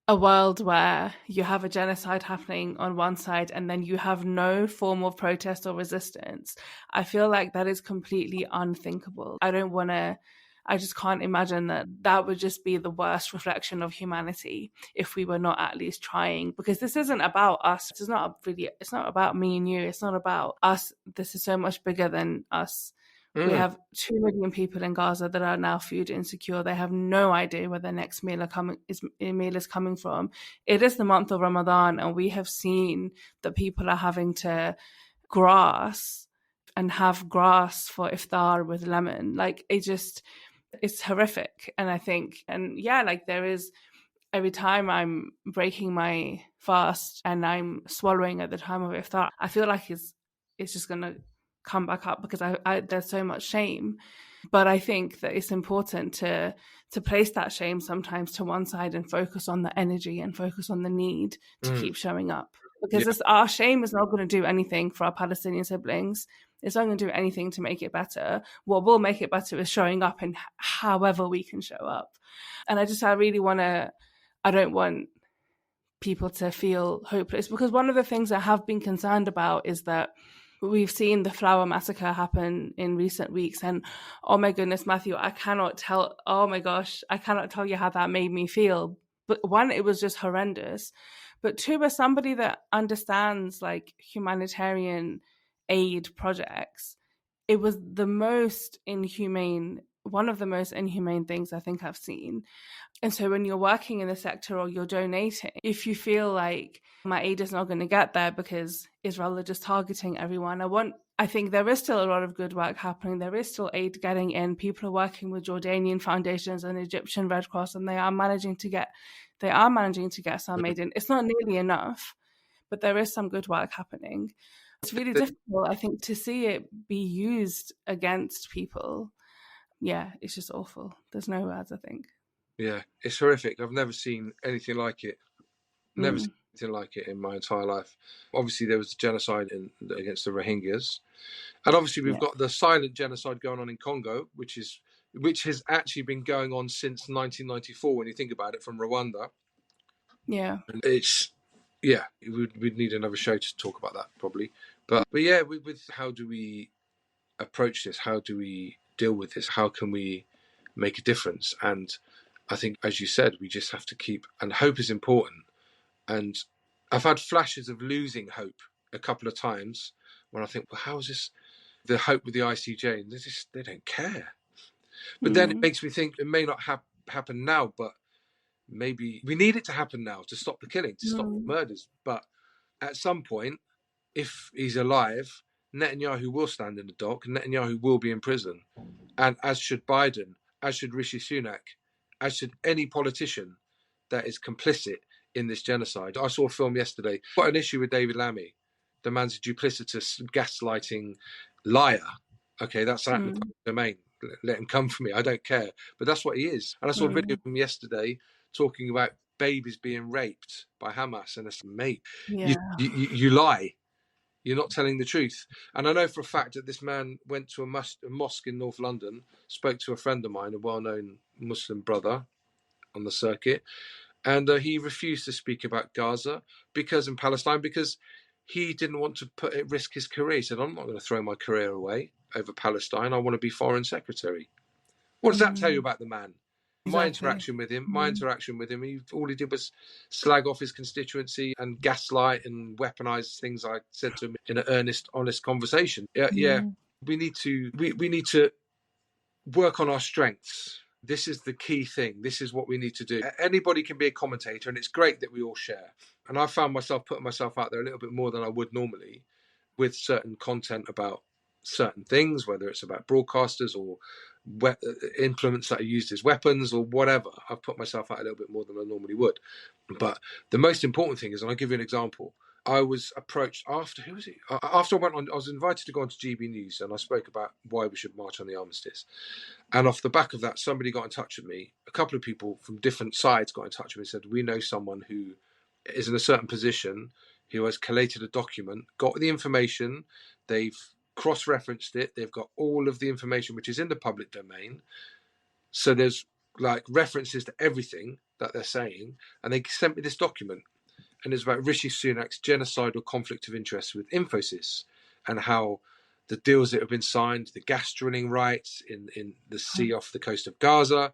a world where you have a genocide happening on one side and then you have no form of protest or resistance, I feel like that is completely unthinkable. I just can't imagine that would just be the worst reflection of humanity if we were not at least trying. Because this isn't about us. It's not about me and you. It's not about us. This is so much bigger than us. We have 2 million people in Gaza that are now food insecure. They have no idea where their next meal is coming from. It is the month of Ramadan, and we have seen that people are having to have grass for iftar with lemon. Like, it's horrific. And I think, there is, every time I'm breaking my fast and I'm swallowing at the time of iftar, I feel like it's just going to come back up because there's so much shame. But I think that it's important to place that shame sometimes to one side and focus on the energy and focus on the need to keep showing up, because our shame is not going to do anything for our Palestinian siblings. It's not going to do anything to make it better. What will make it better is showing up in however we can show up. And I don't want people to feel hopeless, because one of the things I have been concerned about is that We've seen the flower massacre happen in recent weeks, and oh my goodness, Matthew, I cannot tell you how that made me feel. But one, it was just horrendous. But two, as somebody that understands like humanitarian aid projects, it was one of the most inhumane things I think I've seen. And so when you're working in the sector or you're donating, if you feel like my aid is not going to get there because Israel are just targeting everyone, I think there is still a lot of good work happening. There is still aid getting in. People are working with Jordanian foundations and Egyptian Red Cross, and they are managing to get some aid in. It's not nearly enough, but there is some good work happening. It's really difficult, I think, to see it be used against people. Yeah, it's just awful. There's no words, I think. Yeah, it's horrific. I've never seen anything like it. Never seen anything like it in my entire life. Obviously, there was genocide against the Rohingyas. And obviously, we've got the silent genocide going on in Congo, which has actually been going on since 1994, when you think about it, from Rwanda. Yeah. And we'd need another show to talk about that, probably. But yeah, with how do we approach this? How do we deal with this? How can we make a difference? And I think, as you said, we just have to keep, and hope is important. And I've had flashes of losing hope a couple of times when I think, well, how is this the hope with the ICJ? And they don't care. But then it makes me think it may not happen now, but maybe we need it to happen now to stop the killing, to stop the murders. But at some point, if he's alive, Netanyahu will stand in the dock, and Netanyahu will be in prison. And as should Biden, as should Rishi Sunak, as should any politician that is complicit in this genocide. I saw a film yesterday. Got an issue with David Lammy. The man's a duplicitous, gaslighting liar. Okay, that's out in the public domain. Let him come for me. I don't care. But that's what he is. And I saw a video of him yesterday talking about babies being raped by Hamas. And I said, mate, you lie. You're not telling the truth. And I know for a fact that this man went to a mosque in North London, spoke to a friend of mine, a well-known Muslim brother on the circuit, and he refused to speak about Gaza in Palestine, because he didn't want to put at risk his career. He said, I'm not going to throw my career away over Palestine. I want to be foreign secretary. What does that tell you about the man? Exactly. My interaction with him, all he did was slag off his constituency and gaslight and weaponize things I said to him in an earnest, honest conversation. Yeah. We need to work on our strengths. This is the key thing. This is what we need to do. Anybody can be a commentator, and it's great that we all share. And I found myself putting myself out there a little bit more than I would normally with certain content about certain things, whether it's about broadcasters or implements that are used as weapons or whatever. I've put myself out a little bit more than I normally would. But the most important thing is, and I'll give you an example, I was approached after I went on, I was invited to go on to GB News, and I spoke about why we should march on the armistice. And off the back of that, somebody got in touch with me. A couple of people from different sides got in touch with me and said, we know someone who is in a certain position, who has collated a document, got the information, they've cross-referenced it, they've got all of the information which is in the public domain. So there's like references to everything that they're saying, and they sent me this document. And it's about Rishi Sunak's genocidal conflict of interest with Infosys, and how the deals that have been signed, the gas drilling rights in the sea off the coast of Gaza,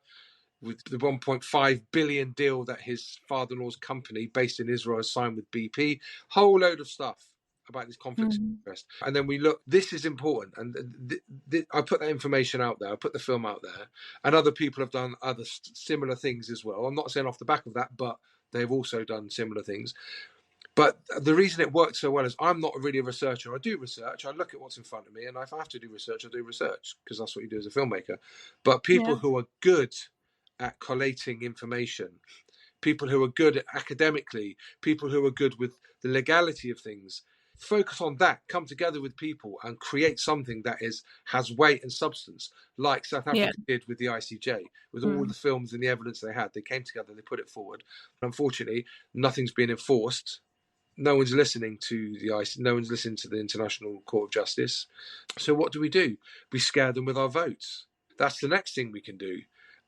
with the 1.5 billion deal that his father-in-law's company based in Israel has signed with BP, whole load of stuff about this conflict of interest. And then we look, this is important. And I put that information out there, I put the film out there, and other people have done other similar things as well. I'm not saying off the back of that, but they've also done similar things. But the reason it worked so well is I'm not really a researcher. I do research. I look at what's in front of me, and if I have to do research, I do research, because that's what you do as a filmmaker. But people who are good at collating information, people who are good at academically, people who are good with the legality of things, focus on that, come together with people and create something that has weight and substance, like South Africa did with the ICJ, with all the films and the evidence they had. They came together, they put it forward. Unfortunately, nothing's been enforced. No one's listening to the ICJ, no one's listening to the International Court of Justice. So what do? We scare them with our votes. That's the next thing we can do.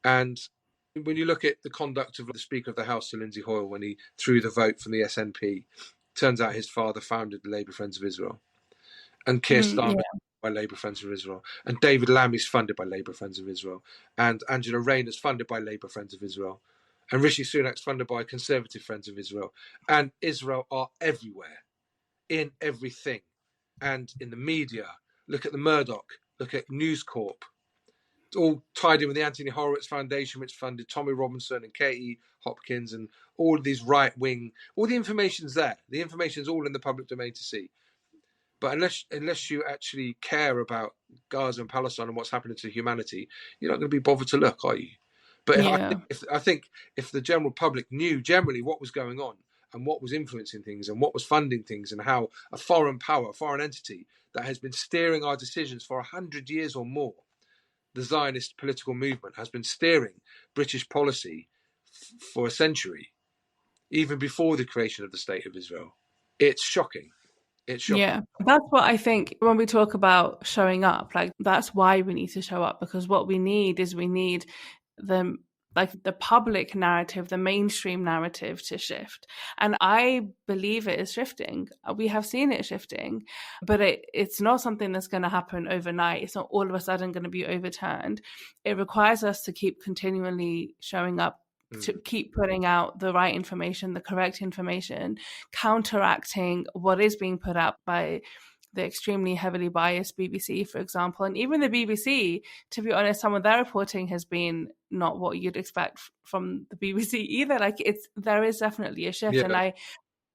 And when you look at the conduct of the Speaker of the House, Sir Lindsay Hoyle, when he threw the vote from the SNP, turns out his father founded the Labour Friends of Israel. And Keir Starmer yeah. by Labour Friends of Israel. And David Lammy is funded by Labour Friends of Israel. And Angela Rayner is funded by Labour Friends of Israel. And Rishi Sunak is funded by Conservative Friends of Israel. And Israel are everywhere, in everything. And in the media, look at the Murdoch, look at News Corp. It's all tied in with the Anthony Horowitz Foundation, which funded Tommy Robinson and Katie Hopkins and all of these right-wing. All the information's there. The information's all in the public domain to see. But unless you actually care about Gaza and Palestine and what's happening to humanity, you're not going to be bothered to look, are you? But Yeah. I think if the general public knew generally what was going on and what was influencing things and what was funding things and how a foreign power, a foreign entity that has been steering our decisions for 100 years or more, the Zionist political movement has been steering British policy for a century, even before the creation of the State of Israel. It's shocking. It's shocking. Yeah, that's what I think when we talk about showing up, like that's why we need to show up, because what we need is the public narrative, the mainstream narrative to shift. And I believe it is shifting. We have seen it shifting, but it's not something that's going to happen overnight. It's not all of a sudden going to be overturned. It requires us to keep continually showing up, to keep putting out the right information, the correct information, counteracting what is being put out by the extremely heavily biased BBC, for example. And even the BBC, to be honest, some of their reporting has been not what you'd expect from the BBC either. Like there is definitely a shift. Yeah.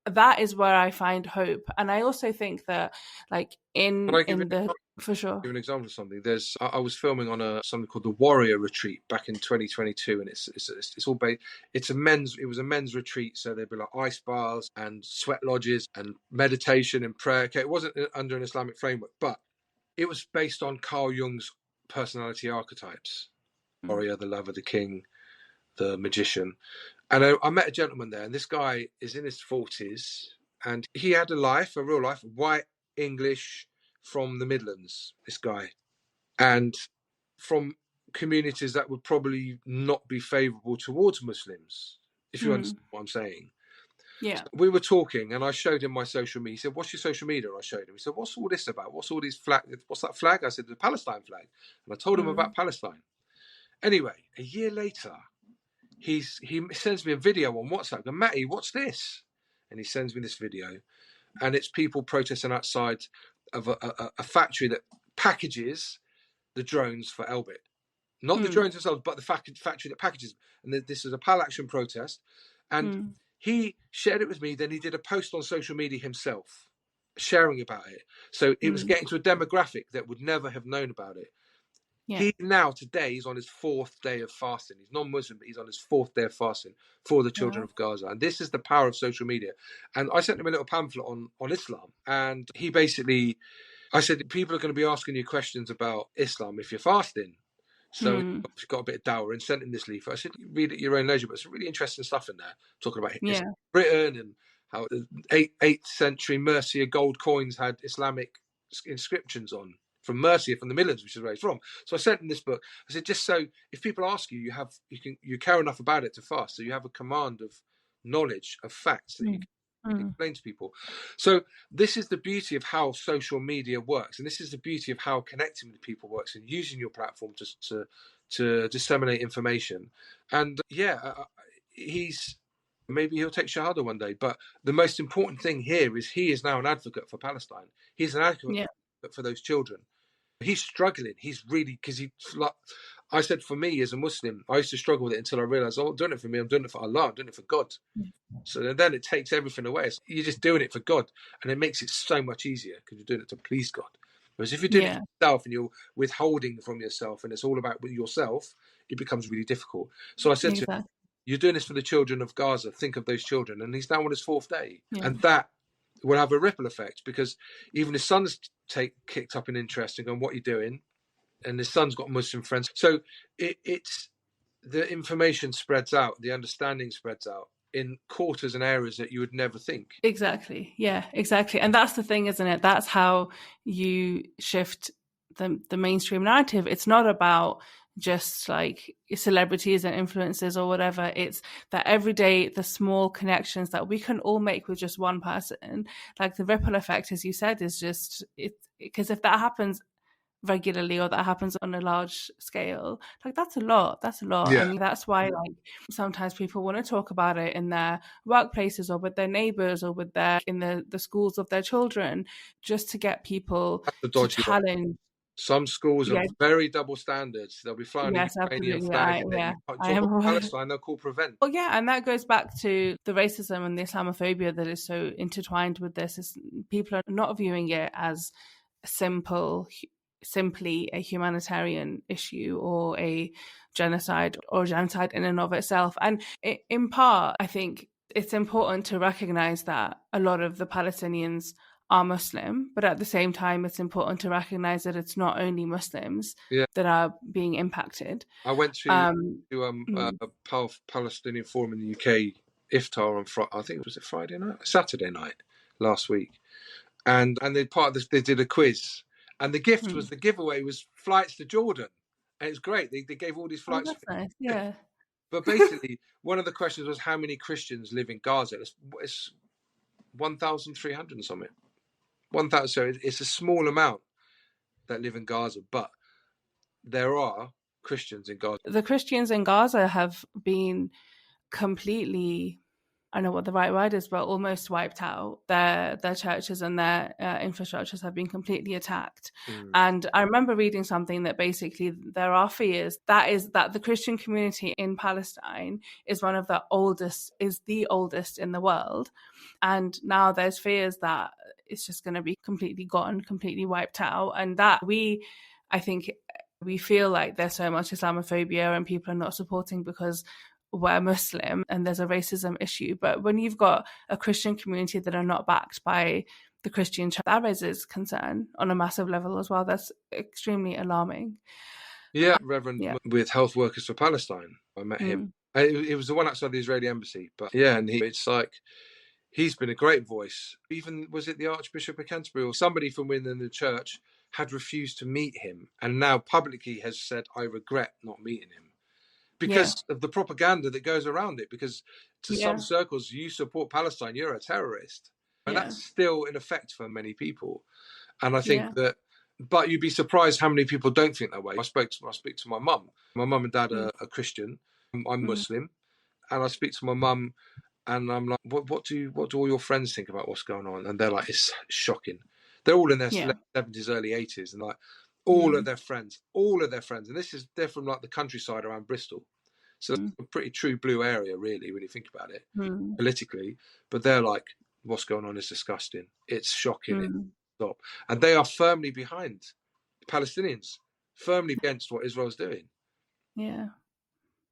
And that is where I find hope. And I also think that like for sure. Give an example of something. I was filming on something called the Warrior Retreat back in 2022, and it's all based. It was a men's retreat, so there'd be like ice bars and sweat lodges and meditation and prayer. Okay, it wasn't under an Islamic framework, but it was based on Carl Jung's personality archetypes: warrior, the lover, the king, the magician. And I met a gentleman there, and this guy is in his 40s, and he had a real life, white, English, from the Midlands, this guy, and from communities that would probably not be favourable towards Muslims, if you understand what I'm saying. Yeah. So we were talking, and I showed him my social media. He said, "What's your social media?" And I showed him. He said, "What's all this about? What's all these flag? What's that flag?" I said, "The Palestine flag." And I told him about Palestine. Anyway, a year later, he sends me a video on WhatsApp. And Matty, what's this? And he sends me this video, and it's people protesting outside of a factory that packages the drones for Elbit. Not the drones themselves, but the factory that packages them. And this is a PAL action protest. And he shared it with me. Then he did a post on social media himself, sharing about it. So it was getting to a demographic that would never have known about it. Yeah. He now, today, he's on his 4th day of fasting. He's non-Muslim, but he's on his 4th day of fasting for the children of Gaza. And this is the power of social media. And I sent him a little pamphlet on Islam. And he basically, I said, people are going to be asking you questions about Islam if you're fasting. So I've got a bit of dower and sent him this leaflet. I said, read it at your own leisure, but it's really interesting stuff in there, talking about Britain and how the 8th century Mercia gold coins had Islamic inscriptions on. From Mercia, from the Midlands, which is where he's from. So I sent him this book. I said, just so if people ask you, you care enough about it to fast, so you have a command of knowledge, of facts that you can explain to people. So this is the beauty of how social media works, and this is the beauty of how connecting with people works, and using your platform to disseminate information. And maybe he'll take Shahada one day, but the most important thing here is he is now an advocate for Palestine. He's an advocate for those children. He's struggling. He's really, because I said, for me as a Muslim, I used to struggle with it until I realized, I'm doing it for me, I'm doing it for Allah, I'm doing it for God. So then it takes everything away. So you're just doing it for God, and it makes it so much easier because you're doing it to please God. Whereas if you're doing it for yourself and you're withholding from yourself and it's all about yourself, it becomes really difficult. So I said to him, you're doing this for the children of Gaza, think of those children. And he's now on his 4th day. And that will have a ripple effect, because even his son's kicked up in interest and gone, what are you doing? And his son's got Muslim friends. So it's the information spreads out, the understanding spreads out in quarters and areas that you would never think. Exactly. Yeah, exactly. And that's the thing, isn't it? That's how you shift the mainstream narrative. It's not about just like celebrities and influencers or whatever. It's that every day, the small connections that we can all make with just one person, like the ripple effect, as you said, is just it. Because if that happens regularly or that happens on a large scale, like that's a lot. Yeah. And that's why like sometimes people want to talk about it in their workplaces or with their neighbors or with their in the schools of their children, just to get people That's the to dodgy one. challenge. Some schools are Yeah, very double standards. They'll be flying a yes, Ukrainian absolutely. flag and then Yeah, you can't I talk am about aware. Palestine, they'll call prevent. Well, yeah, and that goes back to the racism and the Islamophobia that is so intertwined with this. Is people are not viewing it as simply a humanitarian issue or a genocide in and of itself. And in part, I think it's important to recognize that a lot of the Palestinians are Muslim, but at the same time, it's important to recognize that it's not only Muslims that are being impacted. I went to a Palestinian forum in the UK, Iftar, on Friday. I think it was Friday night, Saturday night last week, and they part of this, they did a quiz, and the gift was the giveaway was flights to Jordan, and it was great. They gave all these flights. Oh, that's nice. Yeah. But basically, one of the questions was how many Christians live in Gaza. It's 1,300 and something. 1,000. So it's a small amount that live in Gaza, but there are Christians in Gaza. The Christians in Gaza have been completely, I don't know what the right word is, but almost wiped out. Their churches and their infrastructures have been completely attacked. And I remember reading something that basically there are fears that the Christian community in Palestine is the oldest in the world. And now there's fears that it's just going to be completely gone, completely wiped out. And that I think we feel like there's so much Islamophobia and people are not supporting because we're Muslim and there's a racism issue. But when you've got a Christian community that are not backed by the Christian church, that raises concern on a massive level as well. That's extremely alarming. Yeah, Reverend with Health Workers for Palestine. I met him. It was the one outside the Israeli embassy. But yeah, and it's like, he's been a great voice. Even, was it the Archbishop of Canterbury or somebody from within the church had refused to meet him and now publicly has said, I regret not meeting him because of the propaganda that goes around it. Because to some circles, you support Palestine, you're a terrorist. And that's still in effect for many people. And I think that, but you'd be surprised how many people don't think that way. I speak to my mum. My mum and dad are Christian. I'm Muslim. And I speak to my mum and I'm like, what do all your friends think about what's going on? And they're like, it's shocking. They're all in their late 70s, early 80s, and like all of their friends, and they're from like the countryside around Bristol. So it's a pretty true blue area, really, when you think about it politically. But they're like, what's going on is disgusting. It's shocking. Stop. And they are firmly behind Palestinians, firmly against what Israel's doing. Yeah.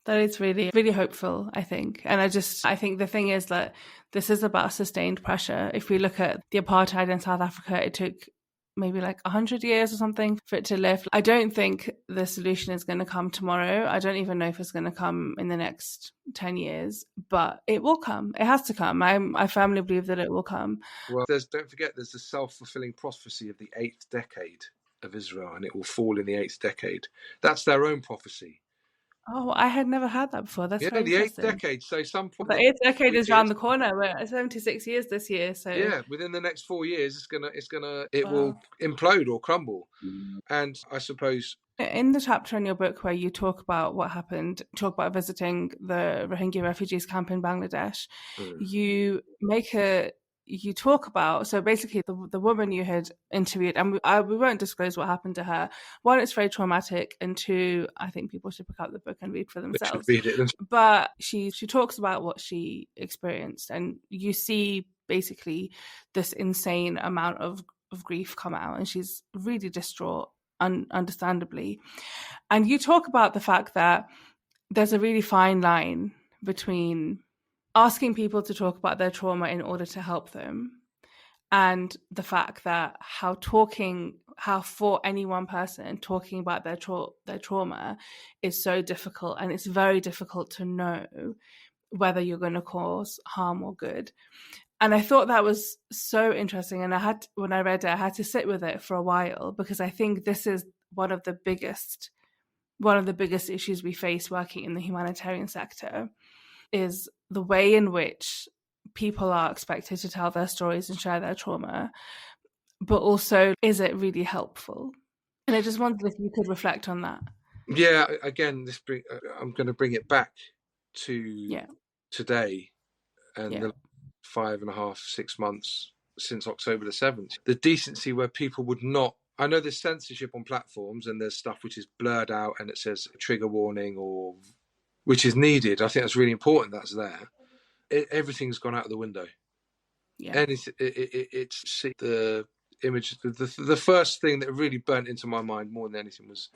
That is really, really hopeful, I think. And I think the thing is that this is about sustained pressure. If we look at the apartheid in South Africa, it took maybe like 100 years or something for it to lift. I don't think the solution is going to come tomorrow. I don't even know if it's going to come in the next 10 years, but it will come. It has to come. I firmly believe that it will come. Well, don't forget, there's the self-fulfilling prophecy of the 8th decade of Israel, and it will fall in the 8th decade. That's their own prophecy. Oh, I had never heard that before. That's very the interesting. 8th decade. So some point, the 8th decade is around the corner. We're at 76 years this year. So yeah, within the next 4 years, it will implode or crumble. And I suppose in the chapter in your book where you talk about what happened, talk about visiting the Rohingya refugees camp in Bangladesh, you talk about, so basically the woman you had interviewed, and we won't disclose what happened to her. One, it's very traumatic, and two, I think people should pick up the book and read for themselves. Read it. But she talks about what she experienced, and you see basically this insane amount of grief come out, and she's really distraught, understandably. And you talk about the fact that there's a really fine line between asking people to talk about their trauma in order to help them, and the fact that how for any one person talking about their trauma is so difficult, and it's very difficult to know whether you're going to cause harm or good. And I thought that was so interesting, and when I read it, I had to sit with it for a while, because I think this is one of the biggest one of the biggest issues we face working in the humanitarian sector is the way in which people are expected to tell their stories and share their trauma, but also, is it really helpful? And I just wondered if you could reflect on that. Yeah, again, I'm going to bring it back to today and the 5.5, 6 months since October the 7th. The decency where people would not, I know there's censorship on platforms and there's stuff which is blurred out and it says trigger warning or which is needed. I think that's really important that's there. Everything's gone out of the window. Yeah. It's the image, the first thing that really burnt into my mind more than anything was,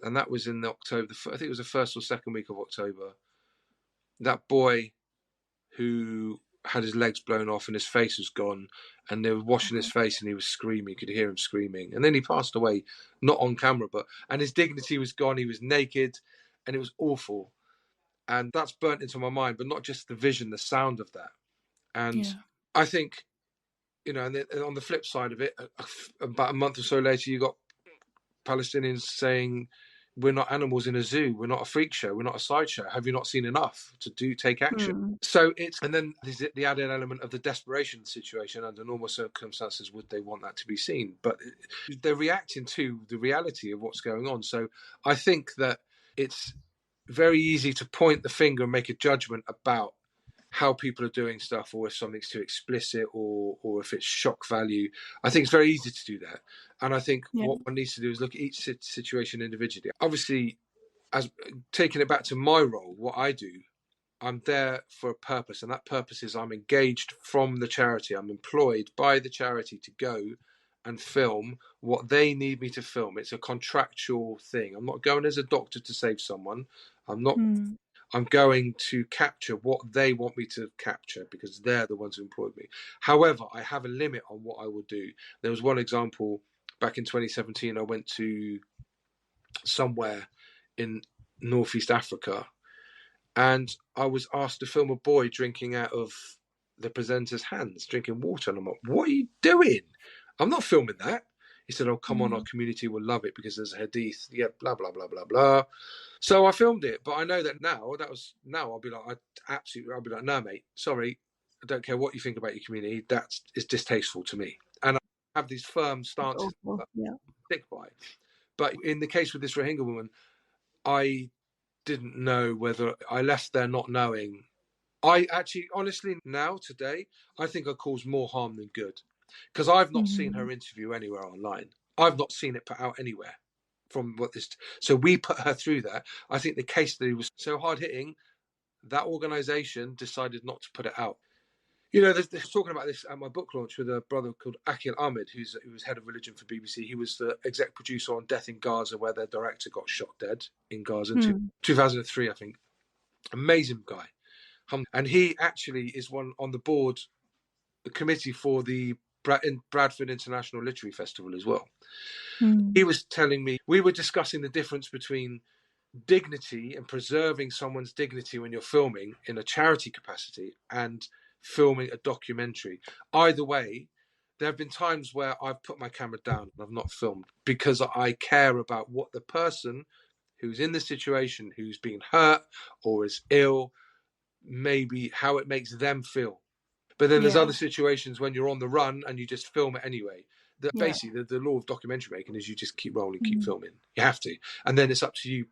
and that was in October, I think it was the first or second week of October, that boy who had his legs blown off and his face was gone and they were washing his face and he was screaming. You could hear him screaming. And then he passed away, not on camera, and his dignity was gone. He was naked and it was awful. And that's burnt into my mind, but not just the vision, the sound of that. And I think, and on the flip side of it, about a month or so later, you got Palestinians saying, we're not animals in a zoo. We're not a freak show. We're not a sideshow. Have you not seen enough to take action? So and then there's the added element of the desperation situation. Under normal circumstances, would they want that to be seen? But they're reacting to the reality of what's going on. So I think that it's very easy to point the finger and make a judgment about how people are doing stuff, or if something's too explicit, or if it's shock value. I think it's very easy to do that. And I think what one needs to do is look at each situation individually. Obviously, as taking it back to my role, what I do, I'm there for a purpose, and that purpose is I'm engaged from the charity. I'm employed by the charity to go and film what they need me to film. It's a contractual thing. I'm not going as a doctor to save someone. I'm going to capture what they want me to capture because they're the ones who employed me. However, I have a limit on what I will do. There was one example back in 2017. I went to somewhere in Northeast Africa and I was asked to film a boy drinking out of the presenter's hands, drinking water. And I'm like, what are you doing? I'm not filming that. He said, oh, come on, our community will love it because there's a hadith. Yeah, blah, blah, blah, blah, blah. So I filmed it. But I know that now, I'll be like, no, mate, sorry. I don't care what you think about your community. That is distasteful to me. And I have these firm stances that I stick by. But in the case with this Rohingya woman, I didn't know whether I left there not knowing. I actually, honestly, now, today, I think I caused more harm than good. Because I've not seen her interview anywhere online. I've not seen it put out anywhere from what this. So we put her through that. I think the case study was so hard hitting, that organisation decided not to put it out. They're talking about this at my book launch with a brother called Akil Ahmed, who was head of religion for BBC. He was the exec producer on Death in Gaza, where their director got shot dead in Gaza in 2003, I think. Amazing guy. And he actually is one on the board, the committee for the Bradford International Literary Festival as well. He was telling me, we were discussing the difference between dignity and preserving someone's dignity when you're filming in a charity capacity and filming a documentary. Either way, there have been times where I've put my camera down and I've not filmed because I care about what the person who's in the situation, who's been hurt or is ill, maybe how it makes them feel. But then there's other situations when you're on the run and you just film it anyway. Basically, the law of documentary making is you just keep rolling, keep filming. You have to. And then it's up to you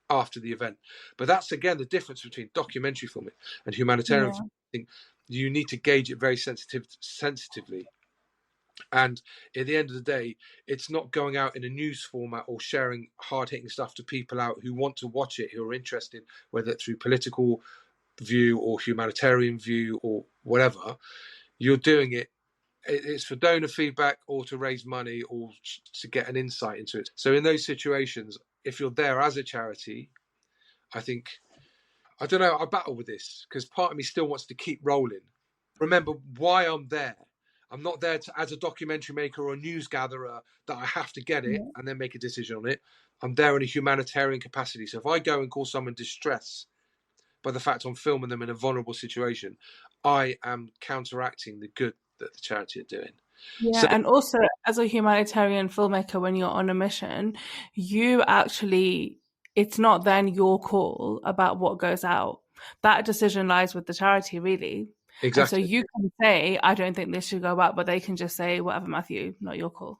after the event. But that's, again, the difference between documentary filming and humanitarian filming. I think you need to gauge it very sensitively. And at the end of the day, it's not going out in a news format or sharing hard-hitting stuff to people out who want to watch it, who are interested, whether through political view or humanitarian view or whatever. You're doing it's for donor feedback or to raise money or to get an insight into it. So in those situations, if you're there as a charity, I think, I don't know, I battle with this because part of me still wants to keep rolling. Remember why I'm there. I'm not there as a documentary maker or a news gatherer that I have to get it and then make a decision on it. I'm there in a humanitarian capacity. So if I go and cause someone distress by the fact I'm filming them in a vulnerable situation, I am counteracting the good that the charity are doing. Yeah, and also as a humanitarian filmmaker, when you're on a mission, you actually it's not then your call about what goes out. That decision lies with the charity, really. And so Exactly. you can say, I don't think this should go out, but they can just say, whatever, Matthew, not your call.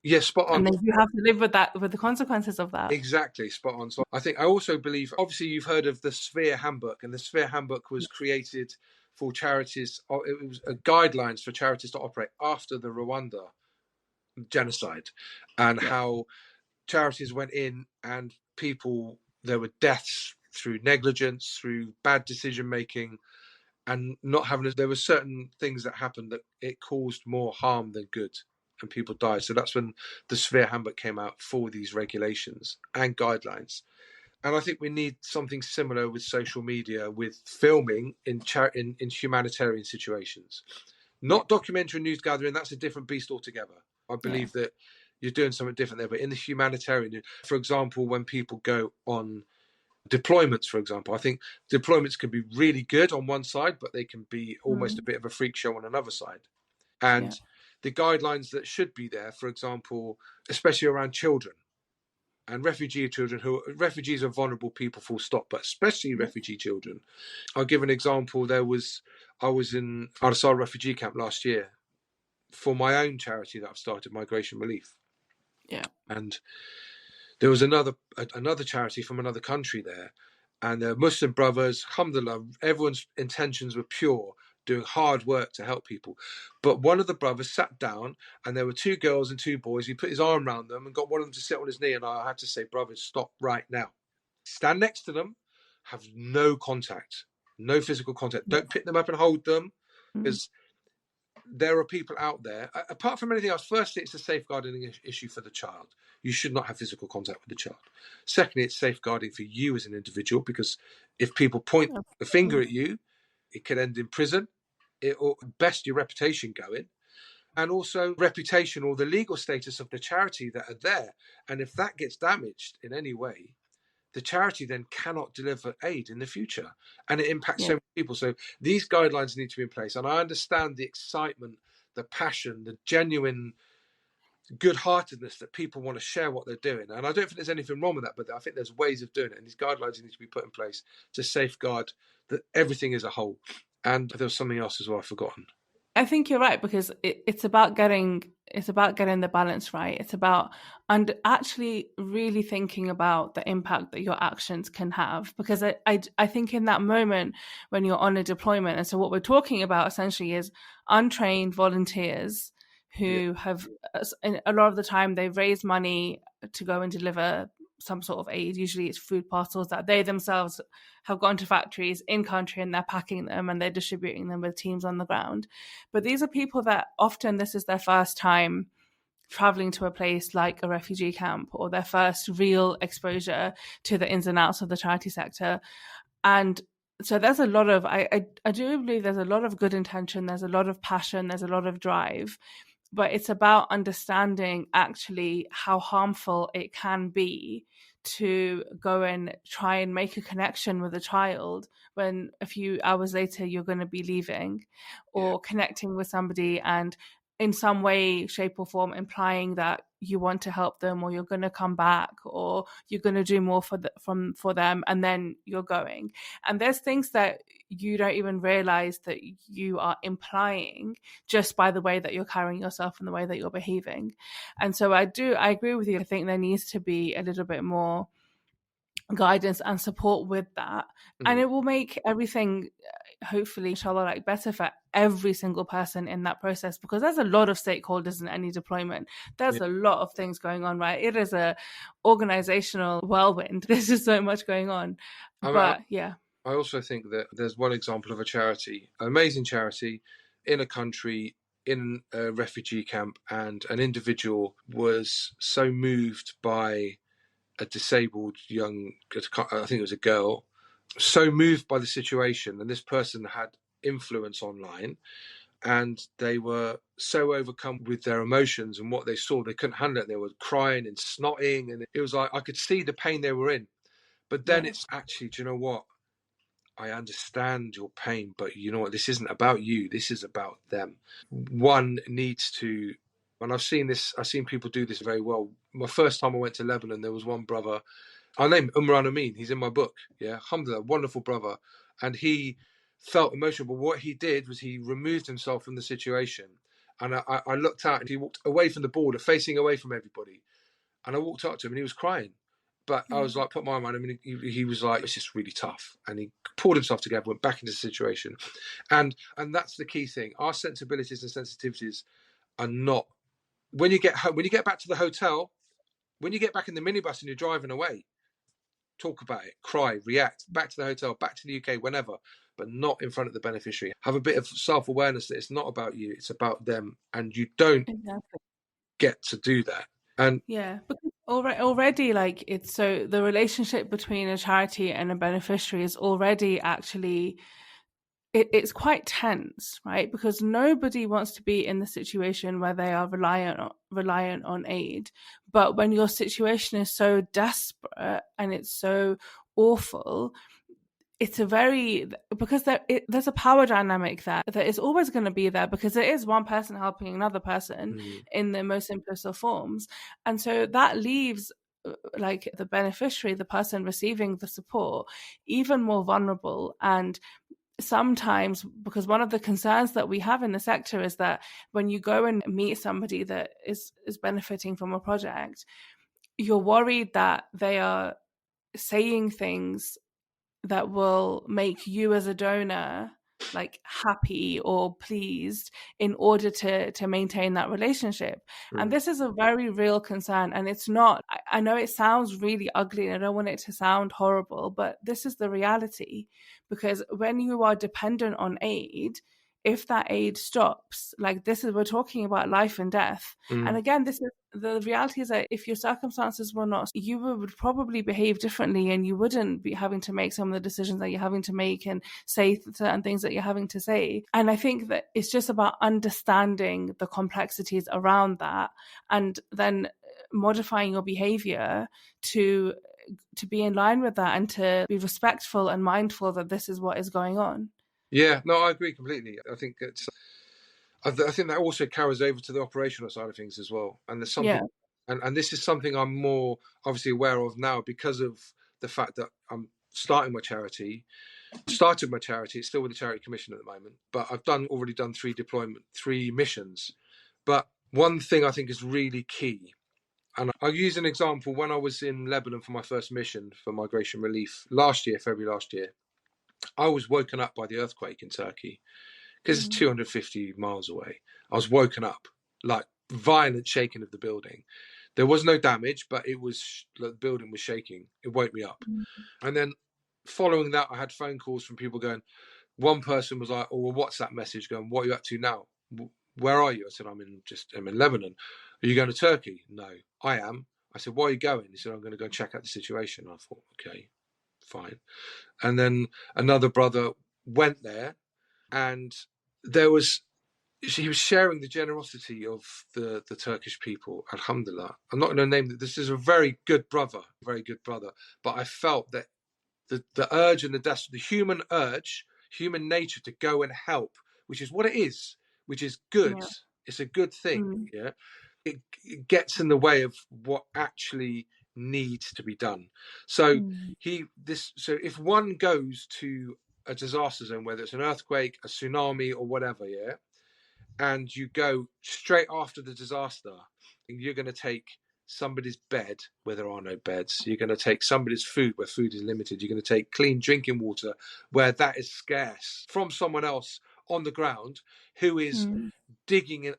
Yes, spot on. And then you have to live with that, with the consequences of that. Exactly, spot on. So I also believe, obviously you've heard of the Sphere Handbook, and the Sphere Handbook was created for charities. It was guidelines for charities to operate after the Rwanda genocide, and how charities went in and there were deaths through negligence, through bad decision making, and not having. There were certain things that happened that it caused more harm than good, and people died. So that's when the Sphere Handbook came out for these regulations and guidelines. And I think we need something similar with social media, with filming in humanitarian situations. Not documentary news gathering, that's a different beast altogether. I believe that you're doing something different there. But in the humanitarian, for example, when people go on deployments, for example, I think deployments can be really good on one side, but they can be almost a bit of a freak show on another side. And the guidelines that should be there, for example, especially around children and refugee children, refugees are vulnerable people, full stop, but especially refugee children. I'll give an example. I was in Al-Assad refugee camp last year for my own charity that I've started, Migration Relief. Yeah. And there was another charity from another country there, and they're Muslim brothers, alhamdulillah, everyone's intentions were pure, doing hard work to help people. But one of the brothers sat down, and there were 2 girls and 2 boys. He put his arm around them and got one of them to sit on his knee, and I had to say, brothers, stop right now. Stand next to them, have no contact, no physical contact. Don't pick them up and hold them, because there are people out there, apart from anything else. Firstly, it's a safeguarding issue for the child. You should not have physical contact with the child. Secondly, it's safeguarding for you as an individual, because if people point the finger at you, it could end in prison. It will best your reputation going, and also reputation or the legal status of the charity that are there. And if that gets damaged in any way, the charity then cannot deliver aid in the future, and it impacts so many people. So these guidelines need to be in place. And I understand the excitement, the passion, the genuine good-heartedness that people want to share what they're doing. And I don't think there's anything wrong with that, but I think there's ways of doing it. And these guidelines need to be put in place to safeguard that everything is a whole. And there was something else as well I've forgotten. I think you're right, because it's about getting the balance right. It's about actually really thinking about the impact that your actions can have. Because I think in that moment when you're on a deployment, and so what we're talking about essentially is untrained volunteers who have, a lot of the time, they've raised money to go and deliver some sort of aid. Usually it's food parcels that they themselves have gone to factories in country, and they're packing them and they're distributing them with teams on the ground. But these are people that often this is their first time traveling to a place like a refugee camp, or their first real exposure to the ins and outs of the charity sector. And so there's a lot of, I do believe there's a lot of good intention, there's a lot of passion, there's a lot of drive, but it's about understanding actually how harmful it can be to go and try and make a connection with a child when a few hours later you're going to be leaving, or connecting with somebody and in some way, shape or form implying that you want to help them, or you're going to come back, or you're going to do more for them, and then you're going. And there's things that you don't even realize that you are implying just by the way that you're carrying yourself and the way that you're behaving. And so I agree with you. I think there needs to be a little bit more guidance and support with that, and it will make everything, hopefully, inshallah, like better for every single person in that process, because there's a lot of stakeholders in any deployment. There's a lot of things going on, right? It is a organizational whirlwind. There's just so much going on. I also think that there's one example of a charity, an amazing charity in a country, in a refugee camp, and an individual was so moved by a disabled young, I think it was a girl, so moved by the situation, and this person had influence online, and they were so overcome with their emotions and what they saw, they couldn't handle it. They were crying and snotting, and it was like I could see the pain they were in. But then it's actually, do you know what? I understand your pain, but you know what? This isn't about you. This is about them. One needs to, and I've seen people do this very well. My first time I went to Lebanon, there was one brother, I'll name Umran Amin. He's in my book. Yeah, alhamdulillah, wonderful brother. And he felt emotional, but what he did was he removed himself from the situation. And I looked out, and he walked away from the border, facing away from everybody. And I walked up to him, and he was crying. But I was like, put my mind. I mean, he was like, it's just really tough. And he pulled himself together, went back into the situation. And that's the key thing. Our sensibilities and sensitivities are not, when you get home, when you get back to the hotel, when you get back in the minibus and you're driving away, talk about it, cry, react, back to the hotel, back to the UK, whenever, but not in front of the beneficiary. Have a bit of self-awareness that it's not about you, it's about them, and you don't get to do that. And yeah, because already, like, it's so the relationship between a charity and a beneficiary is already actually it's quite tense, right? Because nobody wants to be in the situation where they are reliant on aid. But when your situation is so desperate and it's so awful, it's because there's a power dynamic there that is always going to be there, because there is one person helping another person in the most simplest of forms. And so that leaves like the beneficiary, the person receiving the support, even more vulnerable. And sometimes, because one of the concerns that we have in the sector is that when you go and meet somebody that is benefiting from a project, you're worried that they are saying things that will make you as a donor like happy or pleased in order to maintain that relationship. And this is a very real concern. And it's not, I know it sounds really ugly and I don't want it to sound horrible, but this is the reality. Because when you are dependent on aid, if that aid stops, like we're talking about life and death. And again, the reality is that if your circumstances were not, you would probably behave differently, and you wouldn't be having to make some of the decisions that you're having to make and say certain things that you're having to say. And I think that it's just about understanding the complexities around that, and then modifying your behavior to be in line with that, and to be respectful and mindful that this is what is going on. Yeah, no, I agree completely. I think that also carries over to the operational side of things as well. And there's something, and this is something I'm more obviously aware of now because of the fact that I'm starting my charity. Started my charity, it's still with the Charity Commission at the moment, but I've already done 3 missions. But one thing I think is really key, and I'll use an example. When I was in Lebanon for my first mission for migration relief February last year, I was woken up by the earthquake in Turkey because it's 250 miles away. I was woken up, like violent shaking of the building. There was no damage, but it was the building was shaking. It woke me up. And then following that, I had phone calls from people going, one person was like, or a WhatsApp message going, what are you up to now? Where are you? I said, I'm in Lebanon. Are you going to Turkey? No, I am. I said, why are you going? He said, I'm going to go check out the situation. I thought, okay, fine. And then another brother went there, and he was sharing the generosity of the Turkish people. Alhamdulillah. I'm not going to name that. This is a very good brother, but I felt that the urge and the human urge, human nature to go and help, which is what it is, which is good. Yeah. It's a good thing. Yeah. It gets in the way of what actually needs to be done. So so if one goes to a disaster zone, whether it's an earthquake, a tsunami, or whatever, yeah, and you go straight after the disaster, you're going to take somebody's bed where there are no beds. You're going to take somebody's food where food is limited. You're going to take clean drinking water where that is scarce from someone else on the ground who is digging in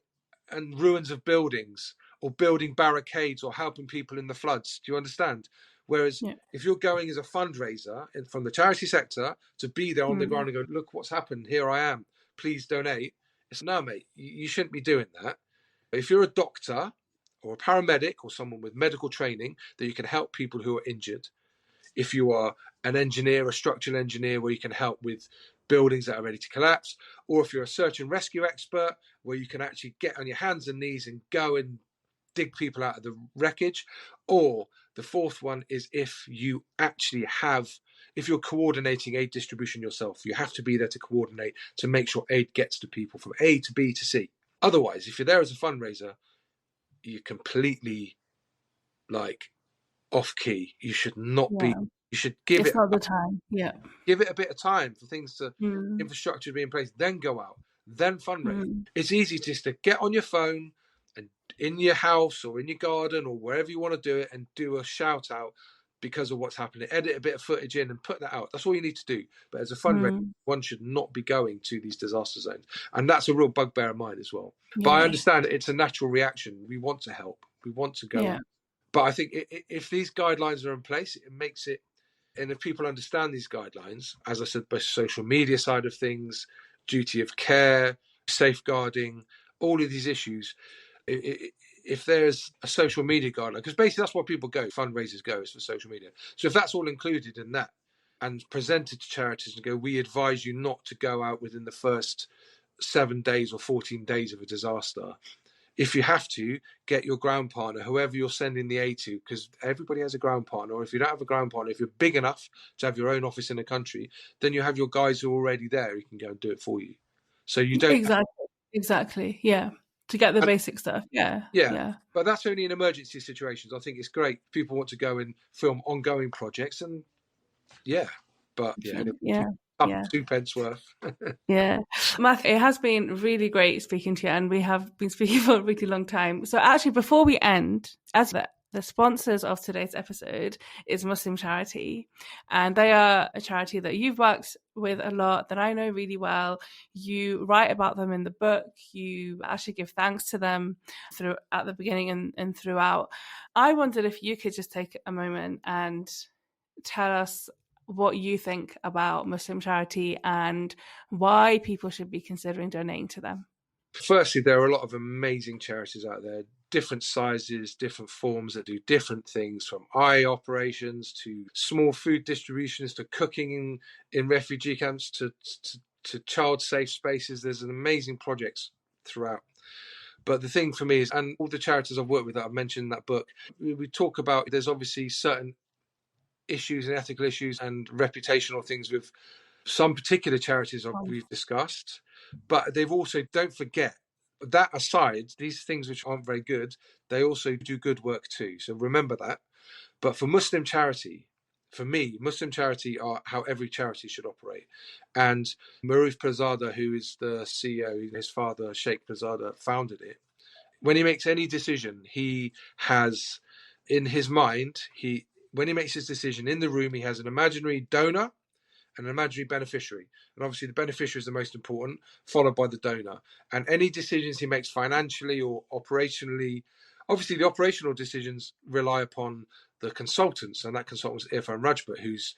ruins of buildings or building barricades or helping people in the floods. Do you understand? Whereas if you're going as a fundraiser from the charity sector to be there on the ground and go, look what's happened, here I am, please donate. It's no, mate, you shouldn't be doing that. If you're a doctor or a paramedic or someone with medical training that you can help people who are injured, if you are an engineer, a structural engineer where you can help with buildings that are ready to collapse, or if you're a search and rescue expert where you can actually get on your hands and knees and go and dig people out of the wreckage, or the fourth one is if you're coordinating aid distribution yourself, you have to be there to coordinate to make sure aid gets to people from A to B to C. Otherwise, if you're there as a fundraiser, you're completely like off key. You should not be. Yeah. You should give It's it not the time. Yeah. give it a bit of time for things to Mm. infrastructure to be in place. Then go out. Then fundraise. Mm. It's easy just to get on your phone and in your house or in your garden or wherever you want to do it and do a shout out because of what's happening. Edit a bit of footage in and put that out. That's all you need to do. But as a fundraiser, one should not be going to these disaster zones. And that's a real bugbear of mine as well. Yeah. But I understand it's a natural reaction. We want to help. We want to go. Yeah. But I think if these guidelines are in place, it makes it, and if people understand these guidelines, as I said, both social media side of things, duty of care, safeguarding, all of these issues, if there's a social media guideline, because basically that's where people go, fundraisers go, is for social media. So if that's all included in that and presented to charities and go, we advise you not to go out within the first 7 days or 14 days of a disaster. If you have to, get your ground partner, whoever you're sending the aid to, because everybody has a ground partner. Or if you don't have a ground partner, if you're big enough to have your own office in a country, then you have your guys who are already there who can go and do it for you. So you don't... Exactly. Yeah. To get the basic stuff. Yeah. But that's only in emergency situations. I think it's great. People want to go and film ongoing projects, and but up 2 pence worth. Yeah. Matt, it has been really great speaking to you, and we have been speaking for a really long time. So actually, before we end, as the sponsors of today's episode is Muslim Charity, and they are a charity that you've worked with a lot, that I know really well. You write about them in the book. You actually give thanks to them at the beginning and throughout. I wondered if you could just take a moment and tell us what you think about Muslim Charity and why people should be considering donating to them. Firstly, there are a lot of amazing charities out there, different sizes, different forms that do different things, from eye operations to small food distributions to cooking in refugee camps to child safe spaces. There's an amazing projects throughout. But the thing for me is, and all the charities I've worked with that I've mentioned in that book, we talk about there's obviously certain issues and ethical issues and reputational things with some particular charities we've discussed, but they've also, don't forget, that aside, these things which aren't very good, they also do good work too. So remember that. But for Muslim Charity, for me, Muslim Charity are how every charity should operate. And Maruf Pirzada, who is the CEO, his father, Sheikh Pirzada, founded it. When he makes any decision, he has in his mind, when he makes his decision in the room, he has an imaginary donor and an imaginary beneficiary. And obviously the beneficiary is the most important, followed by the donor. And any decisions he makes financially or operationally, obviously the operational decisions rely upon the consultants, and that consultant is Irfan Rajput, who's,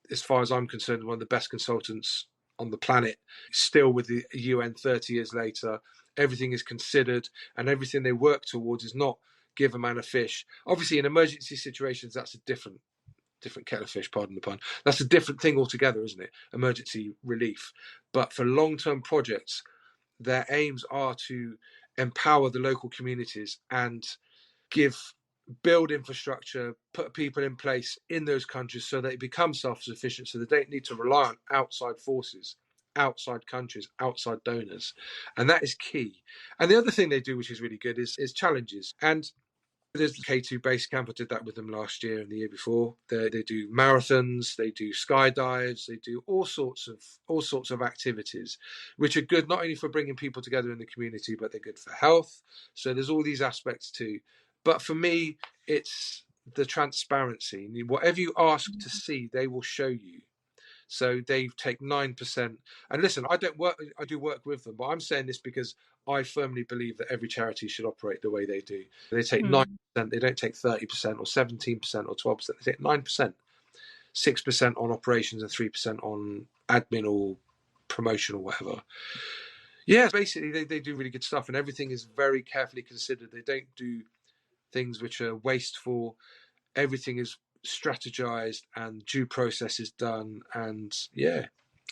as far as I'm concerned, one of the best consultants on the planet, still with the UN 30 years later. Everything is considered, and everything they work towards is not give a man a fish. Obviously, in emergency situations, that's a different kettle of fish, pardon the pun. That's a different thing altogether, isn't it? Emergency relief. But for long-term projects, their aims are to empower the local communities and build infrastructure, put people in place in those countries so that they become self-sufficient, so they don't need to rely on outside forces, outside countries, outside donors. And that is key. And the other thing they do, which is really good, is challenges. And there's the K2 base camp. I did that with them last year and the year before. They do marathons, they do skydives, they do all sorts of activities, which are good not only for bringing people together in the community, but they're good for health. So there's all these aspects too. But for me, it's the transparency. Whatever you ask to see, they will show you. So they take 9%. And listen, I do work with them, but I'm saying this because I firmly believe that every charity should operate the way they do. They take 9%, they don't take 30% or 17% or 12%, they take 9%, 6% on operations and 3% on admin or promotion or whatever. Yeah, basically they do really good stuff, and everything is very carefully considered. They don't do things which are wasteful. Everything is strategized and due process is done, and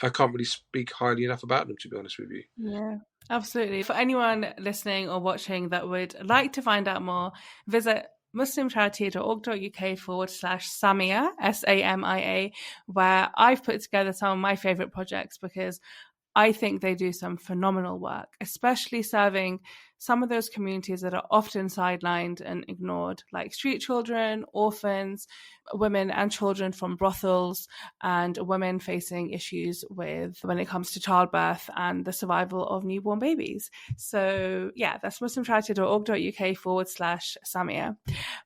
I can't really speak highly enough about them, to be honest with you. Yeah, absolutely. For anyone listening or watching that would like to find out more, visit muslimcharity.org.uk/Samia, SAMIA, where I've put together some of my favourite projects because I think they do some phenomenal work, especially serving some of those communities that are often sidelined and ignored, like street children, orphans, women and children from brothels, and women facing issues with when it comes to childbirth and the survival of newborn babies. So yeah, that's muslimcharity.org.uk/Samia.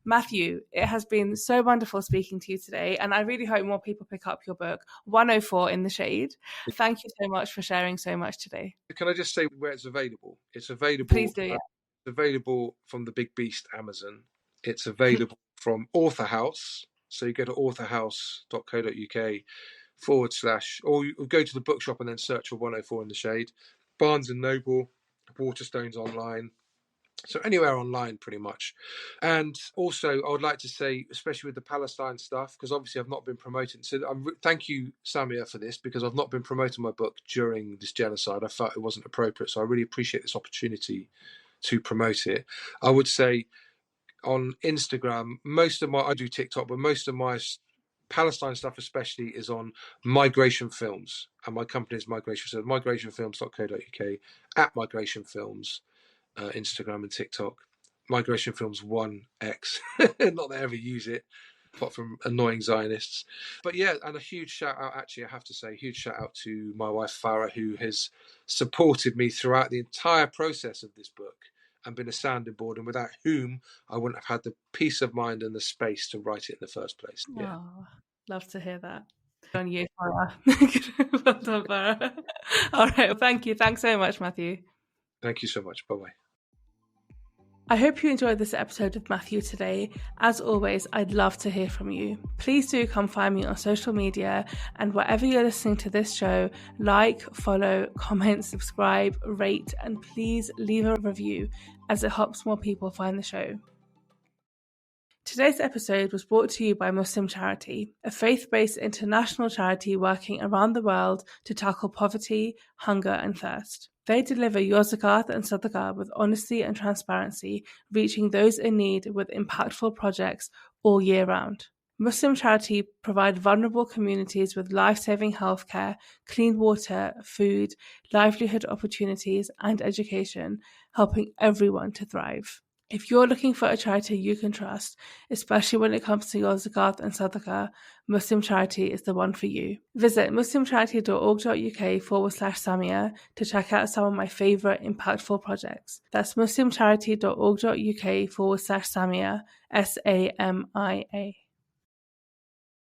Matthew, it has been so wonderful speaking to you today, and I really hope more people pick up your book, 104 in the Shade. Thank you so much for sharing so much today. Can I just say where it's available? It's available. Please do, yeah. It's available from the big beast Amazon. It's available from Author House. So you go to authorhouse.co.uk/, or you go to the bookshop and then search for 104 in the Shade. Barnes and Noble, Waterstones online. So anywhere online, pretty much. And also, I would like to say, especially with the Palestine stuff, because obviously I've not been promoting. So thank you, Samia, for this, because I've not been promoting my book during this genocide. I felt it wasn't appropriate. So I really appreciate this opportunity to promote it. I would say on Instagram, I do TikTok, but most of my Palestine stuff especially is on Migration Films. And my company is Migration Films, migrationfilms.co.uk, at Migration Films. Instagram and TikTok, Migration Films 1X. Not that I ever use it, apart from annoying Zionists. But yeah, and a huge shout out, actually, I have to say, huge shout out to my wife Farah, who has supported me throughout the entire process of this book and been a sounding board, and without whom I wouldn't have had the peace of mind and the space to write it in the first place. Yeah. Oh, love to hear that. On you, Farah. Well done, Farah. All right, well, thank you. Thanks so much, Matthew. Thank you so much. Bye-bye. I hope you enjoyed this episode with Matthew today. As always, I'd love to hear from you. Please do come find me on social media, and wherever you're listening to this show, like, follow, comment, subscribe, rate, and please leave a review, as it helps more people find the show. Today's episode was brought to you by Muslim Charity, a faith-based international charity working around the world to tackle poverty, hunger, and thirst. They deliver your zakat and sadaqah with honesty and transparency, reaching those in need with impactful projects all year round. Muslim Charity provide vulnerable communities with life-saving healthcare, clean water, food, livelihood opportunities, and education, helping everyone to thrive. If you're looking for a charity you can trust, especially when it comes to your zakat and sadaqah, Muslim Charity is the one for you. Visit muslimcharity.org.uk/Samia to check out some of my favourite impactful projects. That's muslimcharity.org.uk/Samia, SAMIA.